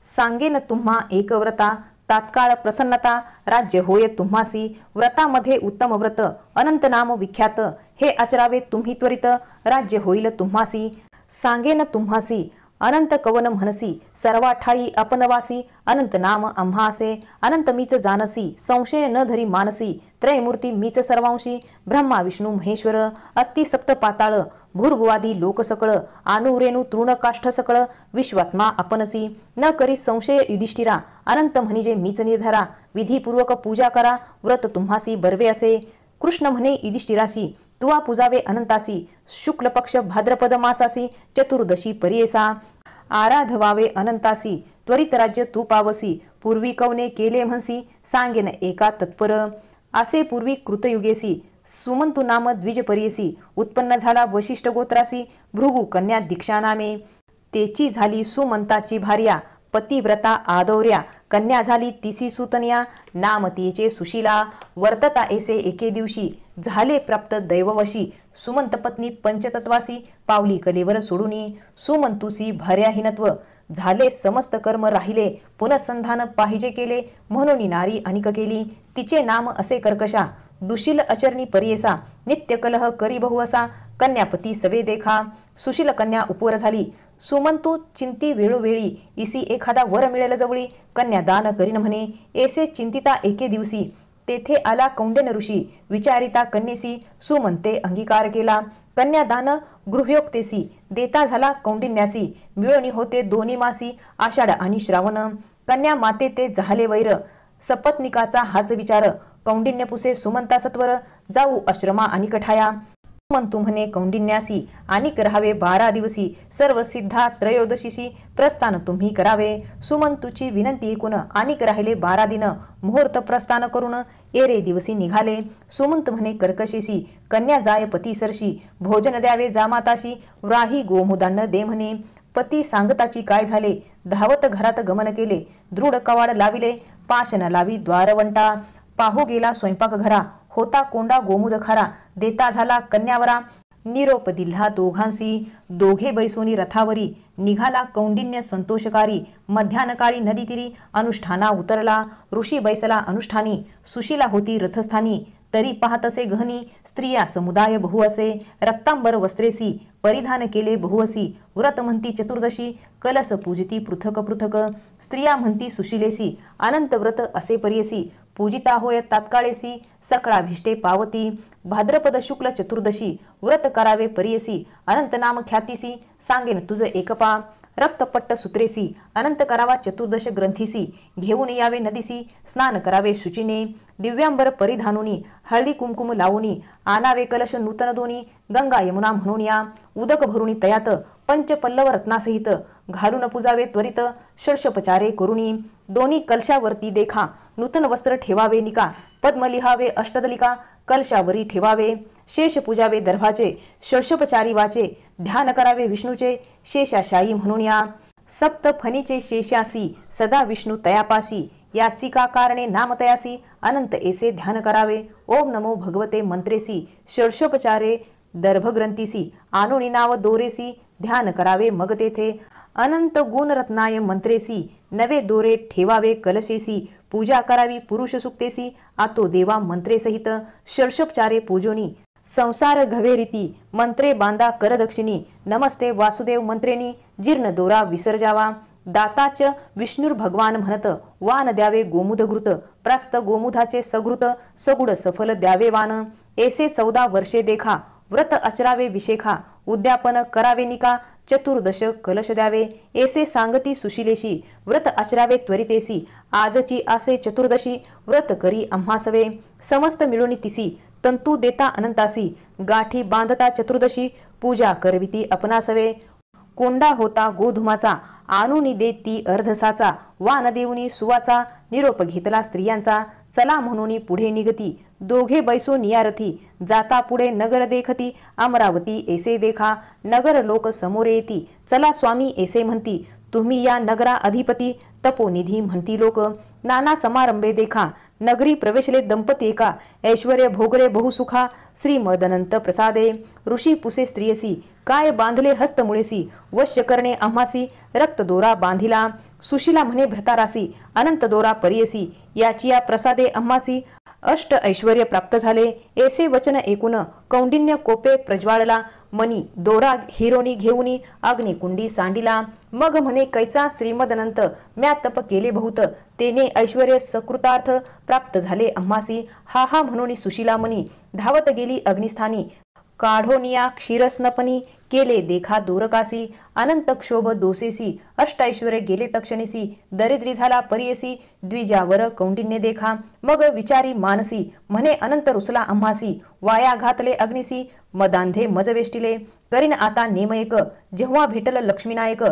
सांगेन तुम्हा एक व्रता तात्काळ प्रसन्नता राज्य होय तुम्हासी. व्रतामध्ये उत्तम व्रत अनंत नाम विख्यात हे आचरावे तुम्ही त्वरित राज्य होईल तुम्हासी. सांगेन तुम्हासी अनंत कवन म्हणसी सर्वाठाई अपनवासी अनंत नाम आम्हासे अनंत मीच जानसी संशय न धरी मानसी त्रयमूर्ती मीच सर्वांशी ब्रह्मा विष्णू महेश्वर अस्ति सप्त पाताळ भूर्भुवादी लोक सकळ अनुरेणू तृण काष्ठ सकळ विश्वात्मा आपणसी न करी संशय युधिष्ठिरा अनंत म्हणजे मीच निर्धारा विधीपूर्वक पूजा करा व्रत तुम्हासी बर्वे असे. कृष्ण म्हणे युधिष्ठिरासी तुवा पूजावे अनंतासी शुक्ल पक्ष भाद्रपद मासासी चतुर्दशी पर्येसा आराधवावे अनंतासी त्वरित राज्य तू पावसी पूर्वी कवने केले म्हणसी सांगेन एका तत्पर असे पूर्वी कृतयुगेसी सुमंतु नाम द्विज पर्येसी उत्पन्न झाला वशिष्ठ गोत्रासी भृगु कन्या दीक्षा नामे तेची झाली सुमंताची भार्या पतिव्रता आदौर्या कन्या झाली तिसी सुतन्या नाम तिचे सुशीला वर्तता ऐसे एके दिवशी झाले प्राप्त दैववशी सुमंत पत्नी पंचतत्वासी पावली कलेवर सोडूनी सुमंतुसी भार्याहीनत्व झाले समस्त कर्म राहिले पुनःसंधान पाहिजे केले म्हणून नारी अनिक केली तिचे नाम असे कर्कशा दुशील अचरणी पर्येसा नित्य कलह करी बहु असा कन्यापती सवे देखा सुशील कन्या उपवर झाली सुमंतू चिंती वेळोवेळी इसी एखादा वर मिळेल जवळी कन्यादान करीन म्हणे ऐसे चिंतिता एके दिवशी तेथे आला कौंडिन ऋषी विचारिता कन्येसी सुमंते अंगीकार केला कन्यादान गृहयोक्तेसी देता झाला कौंडिन्यासी मिळवणी होते दोन्ही मासी आषाढ आणि श्रावण कन्या माते ते झाले वैर सपत्निकाचा हाच विचार कौंडिन्य पुसे सुमंता सत्वर जाऊ आश्रमा आणि कठाया सुमंतू म्हणे कौंडिन्यासी अनिक रहावे 12 दिवसी सर्व सिद्धा त्रयोदशीसी प्रस्थान तुम्ही करावे. सुमंतूची विनंती ऐकून अनिक राहिले 12 दिन मुहूर्त प्रस्थान करून एरे दिवसी निघाले. सुमंत म्हणे कर्कशीसी कन्या जाय पती सरशी भोजन द्यावे जामाताशी व्राही गोमुदान्न दे म्हणे पती सांगताची काय झाले धावत घरात गमन केले दृढ कवाड लाविले पाशन लावी द्वारवंटा पाहू गेला स्वयंपाक घरा होता कोंडा गोमुद खारा देता झाला कन्यावरा निरोप दिल्हा दोघांसी दोघे बैसोनी रथावरी निघाला कौंडिन्य संतोषकारी मध्यानकाळी नदी तीरी अनुष्ठाना उतरला ऋषी बैसला अनुष्ठानी सुशीला होती रथस्थानी तरी पाहतसे गहनी स्त्रिया समुदाय बहु असे रक्तांबर वस्त्रेसी परिधान केले बहुअसी व्रत म्हणती चतुर्दशी कलस पूजिती पृथक पृथक स्त्रिया म्हणती सुशीलेसी अनंत व्रत असे पर्येसी पूजिता होय तात्काळेसी सकळाभिष्टे पावती भाद्रपद शुक्ल चतुर्दशी व्रत करावे पर्येसी अनंत नाम ख्यातीसी सांगेन तुझ एकपा रक्तपट्ट सूत्रेसी अनंत करावा चतुर्दश ग्रंथीसी घेऊन यावे नदीसी स्नान करावे शुचिने दिव्यांबर परिधानुनी हळदी कुंकुम लावूनी आनावे कलश नूतन दोनी गंगा यमुना म्हणून या उदक भरुनी तयात पंचपल्लव रत्नासहित घालून पूजावे त्वरित षडशोपचारे करुणी दोन्ही कलशावरती देखा नूतन वस्त्र ठेवावे निका पद्म लिहावे अष्टदलिका कलशावरी ठेवावे शेष पूजावे दर्भाचे षडशोपचारी वाचे ध्यान करावे विष्णूचे शेषाशायी म्हणून या सप्त फणीचे शेषासी सदा विष्णू तयापासी याचिका कारणे नाम तयासी अनंत ऐसे ध्यान करावे ओम नमो भगवते मंत्रेसी षडशोपचारे दर्भग्रंथीसी आनुनी नाव दोरेसी ध्यान करावे मग तेथे अनंत गुण रत्नाय मंत्रेसी नवे दोरे ठेवावे कलशेसी पूजा करावी पुरुष सुक्तेसी आतो देवा मंत्रे सहित षडशोपचारे पूजोनी संसार घवेरीती मंत्रे बांधा करदक्षिणी नमस्ते वासुदेव मंत्रेनी जीर्ण दोरा विसर्जावा दाताच विष्णुर भगवान म्हणत वान द्यावे गोमुद घृत प्रास्त गोमुधाचे सघृत सगुड सफल द्यावे वान ऐसे 14 वर्षे देखा व्रत अचरावे विशेखा उद्यापन करावे निका चतुर्दश कलश द्यावे ऐसे सांगती सुशिलेशी व्रत अचरावे त्वरितेसी आजची आसे चतुर्दशी व्रत करी आम्हासवे समस्त मिळून तिसी तंतू देता अनंतासी गाठी बांधता चतुर्दशी पूजा करविती अपनासवे कोंडा होता गोधुमाचा आणूनी देती अर्धसाचा वान देऊनी सुवाचा निरोप घेतला स्त्रियांचा चला म्हणून पुढे निघती दोघे बैसो नियारथी जाता पुढे नगर देखती अमरावती ऐसे देखा नगर लोक समोर येती चला स्वामी ऐसे म्हणती तुम्ही या नगरा अधिपती तपोनिधी म्हणती लोक नाना समारंभे देखा नगरी प्रवेशले दंपती एका ऐश्वर्य भोगरे बहुसुखा श्रीमदनंत प्रसादे ऋषी पुसे स्त्रियसी काय बांधले हस्त मुळेसी वश्य करणे आम्हासी रक्त दोरा बांधिला सुशिला म्हणे भ्रतारासी अनंत दोरा परियसी याची या प्रसादे आम्हासी अष्ट ऐश्वर्य प्राप्त झाले ऐसे वचन ऐकून कौंडिन्य कोपे प्रज्वाळला मनी दोरा हिरोनी घेऊनी अग्निकुंडी सांडिला मग म्हणे कैसा श्रीमदनंत म्या तप केले बहुत तेने ऐश्वर्य सकृतार्थ प्राप्त झाले आम्हासी हा हा म्हणून सुशिला मनी धावत गेली अग्निस्थानी काढोनिया क्षीरस्नपनी केले देखा दूरकासी अनंत क्षोभ दोसेसी अष्टैश्वर्य गेले तक्षणीसी दरिद्री झाला परियसी द्विजावर कौंडिन्य देखा मग विचारी मानसी म्हणे अनंत रुसला आम्हासी वाया घातले अग्निसी मदांधे मजवेष्टिले करीन आता नेमयक जेव्हा भेटल लक्ष्मीनायक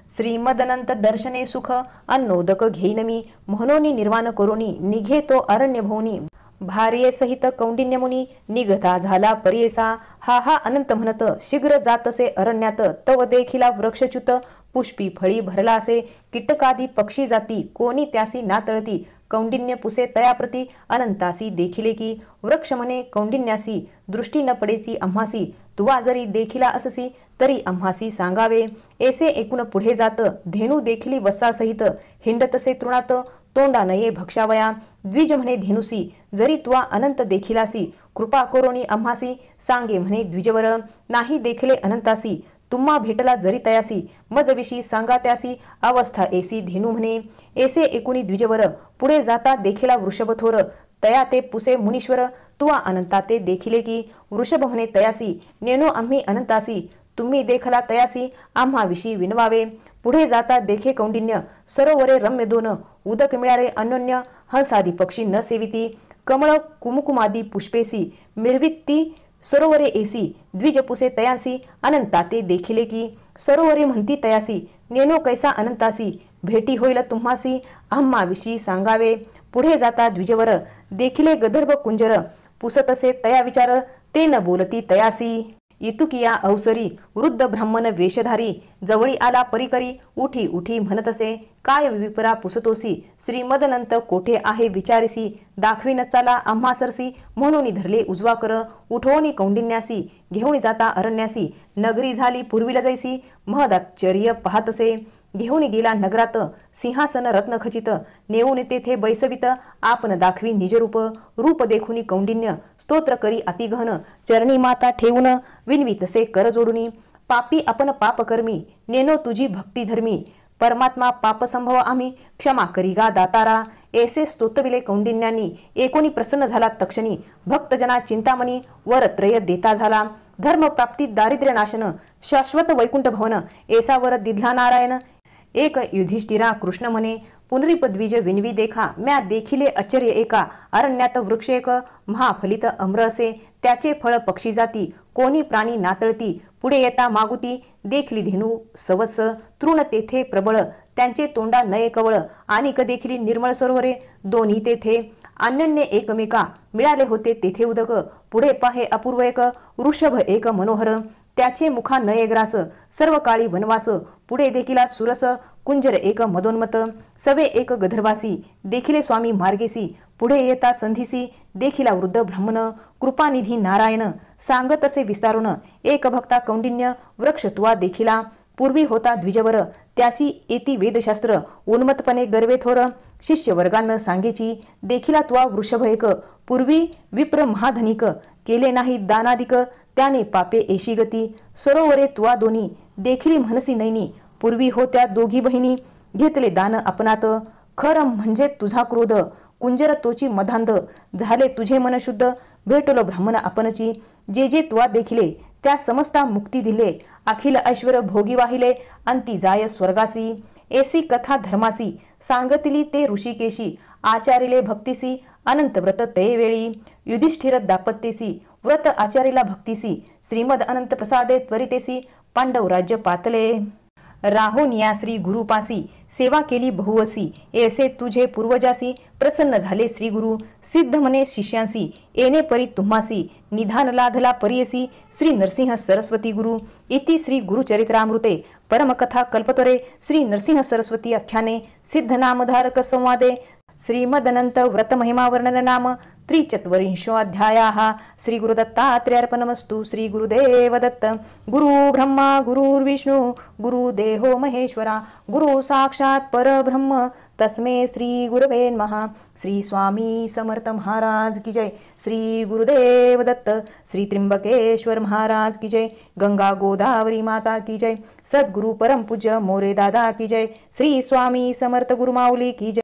श्रीमदनंत दर्शने सुख अन्नोदक घेईन मी म्हणून निर्वाण करोनी निघे तो अरण्य भोवनी भार्ये सहित कौंडिन्य मुनी निघता झाला परियेसा हा हा अनंत म्हणत शीघ्र जातसे अरण्यात तव देखिला वृक्षच्युत पुष्पी फळी भरला असे कीटकादी पक्षी जाती कोणी त्यासी नातळती कौंडिन्य पुसे तयाप्रती अनंतासी देखिले की वृक्ष म्हणे कौंडिन्यासी दृष्टी न पडेची आम्हासी तुवा जरी देखिला अससी तरी आम्हासी सांगावे ऐसे एकूण पुढे जात धेनू देखिली वसासहित हिंडतसे तृणात तोंडा नये भक्षावया द्विज म्हणे धेनुसी जरी तुवा अनंत देखिलासी कृपा करोनी आम्हासी सांगे म्हणे द्विजवर नाही देखले अनंतासी तुम्हा भेटला जरी तयासी मजविषयी सांगा त्यासी अवस्था ऐसी धेनू म्हणे ऐसे एकुणी द्विजवर पुढे जाता देखिला वृषभथोर तया ते पुसे मुनीश्वर तुवा अनंता ते देखिले की वृषभ म्हणे तयासी नेनो आम्ही अनंतासी तुम्ही देखला तयासी आम्हाविषयी विनवावे पुढे जाता देखे कौंडिन्य सरोवरे रम्य दोन उदक मिळाले अन्योन्य हंसादी पक्षी न सेविती कमळ कुमुकुमादी पुष्पेसी मिरविती सरोवरे एसी द्विजपुसे तयासी अनंता ते देखिले की सरोवरे म्हणती तयासी नेनो कैसा अनंतासी भेटी होईल तुम्हासी आम्हाविषयी सांगावे पुढे जाता द्विजवर देखिले गंधर्व कुंजर पुसतसे तया विचार ते न बोलती तयासी इतुकिया अवसरी वृद्ध ब्राह्मण वेशधारी जवळी आला परिकरी उठी उठी म्हणतसे काय विपरा पुसतोसी श्रीमदनंत कोठे आहे विचारसी दाखवी न चाला आम्हा सरसी म्हणून धरले उजवा कर उठवणी कौंडिन्यासी घेऊन जाता अरण्यासी नगरी झाली पूर्वीला जैसी महदाश्चर्य पाहतसे घेऊन गेला नगरात सिंहासन रत्न खचित नेऊन तेथे बैसवित आपण दाखवी निजरूप रूप देखुनी कौंडिन्य स्तोत्र करी अतिघन चरणी माता ठेवून विनवितसे कर जोडुनी पापी आपण पापकर्मी नेनो तुझी भक्ती धर्मी परमात्मा पाप संभव आम्ही क्षमा करी गा दातारा ऐसे स्तोत्रविले कौंडिन्यांनी एकोणी प्रसन्न झाला तक्षणी भक्तजना चिंतामणी वरत्रय देता झाला धर्म प्राप्ती दारिद्र्य नाशन शाश्वत वैकुंठ भवन ऐसावर दिधला नारायण एक युधिष्ठिरा कृष्ण म्हणे पुनरीपद्विज विनवी देखा म्या देखिले आश्चर्य एका अरण्यात वृक्ष एक महाफलित अम्र असे त्याचे फळ पक्षी जाती कोणी प्राणी नातळती पुढे येता मागुती देखली धेनू सवस तृण तेथे प्रबळ त्यांचे तोंडा नये कवळ आणि देखिली निर्मळ सरोवरे दोन्ही तेथे अन्यन्य एकमेका मिळाले होते तेथे उदक पुढे पाहे अपूर्व एक वृषभ एक मनोहर त्याचे मुखा नये ग्रास सर्व काळी वनवास पुढे देखिला सुरस कुंजर एक मदोन्मत सवे एक गधर्वासी देखिले स्वामी मार्गेसी पुढे येता संधीसी देखिला वृद्ध ब्राह्मण कृपानिधी नारायण सांगत असे विस्तारून एक भक्ता कौंडिन्य वृक्ष तुवा देखिला पूर्वी होता द्विजवर, त्यासी येती वेदशास्त्र, उन्मत्तपणे गर्वे थोर, शिष्य वर्गांना सांगेची, देखिला त्वा वृषभ एक, पूर्वी विप्र महाधनिक, केले नाही दानादिक, त्याने पापे एशी गती, सरोवरे त्वा दोन्ही, देखिली म्हणसी नैनी, पूर्वी होत्या दोघी बहिणी, घेतले दान आपणात, खरं म्हणजे तुझा क्रोध, कुंजर तोची मधांध, झाले तुझे मन शुद्ध, भेटलो ब्राह्मण आपणची, जे जे त्वा देखिले, त्या समस्ता मुक्ती दिले, अखिल ऐश्वर भोगी वाहिले, अंती जाय स्वर्गासी, एसी कथा धर्मासी, सांगतिली ते ऋषिकेशी, आचारिले भक्तीसी, अनंत व्रत ते वेळी, युधिष्ठिर दापत्येसी, व्रत आचारिला भक्तीसी, श्रीमद अनंत प्रसादे त्वरितेसी, पांडव राज्य पातले, राहोन या श्री गुरुपासी, सेवा केली बहुवसी, ऐसे तुझे पूर्वजासी, प्रसन्न झाले श्री गुरु, सिद्ध म्हणे शिष्यांसी, येणे परी तुम्हासी, निधान लाधला परियसी, श्री नरसिंह सरस्वती गुरु, इति श्री गुरुचरित्रामृते, परमकथा कल्पतरे, श्री नरसिंह सरस्वती आख्याने, सिद्ध नामधारक संवादे, श्रीमदनंत व्रत महिमा वर्णन नाम 3चत्वरिंशोऽध्यायाः। श्री गुरुदत्तात्रेयार्पणमस्तु। श्री गुरुदेव दत्त। गुरु ब्रह्मा गुरुर्विष्णु गुरुदेहो महेश्वरा, गुरु साक्षात परब्रह्म तस्मै श्री गुरवे नमः। श्री स्वामी समर्थ महाराज की जय। श्री गुरुदेव दत्त। श्री त्र्यंबकेश्वर महाराज की जय। गंगा गोदावरी माता की जय। सद्गुरु परम पूज्य मोरे दादा की जय। श्री स्वामी समर्थ गुरुमाऊली की जय।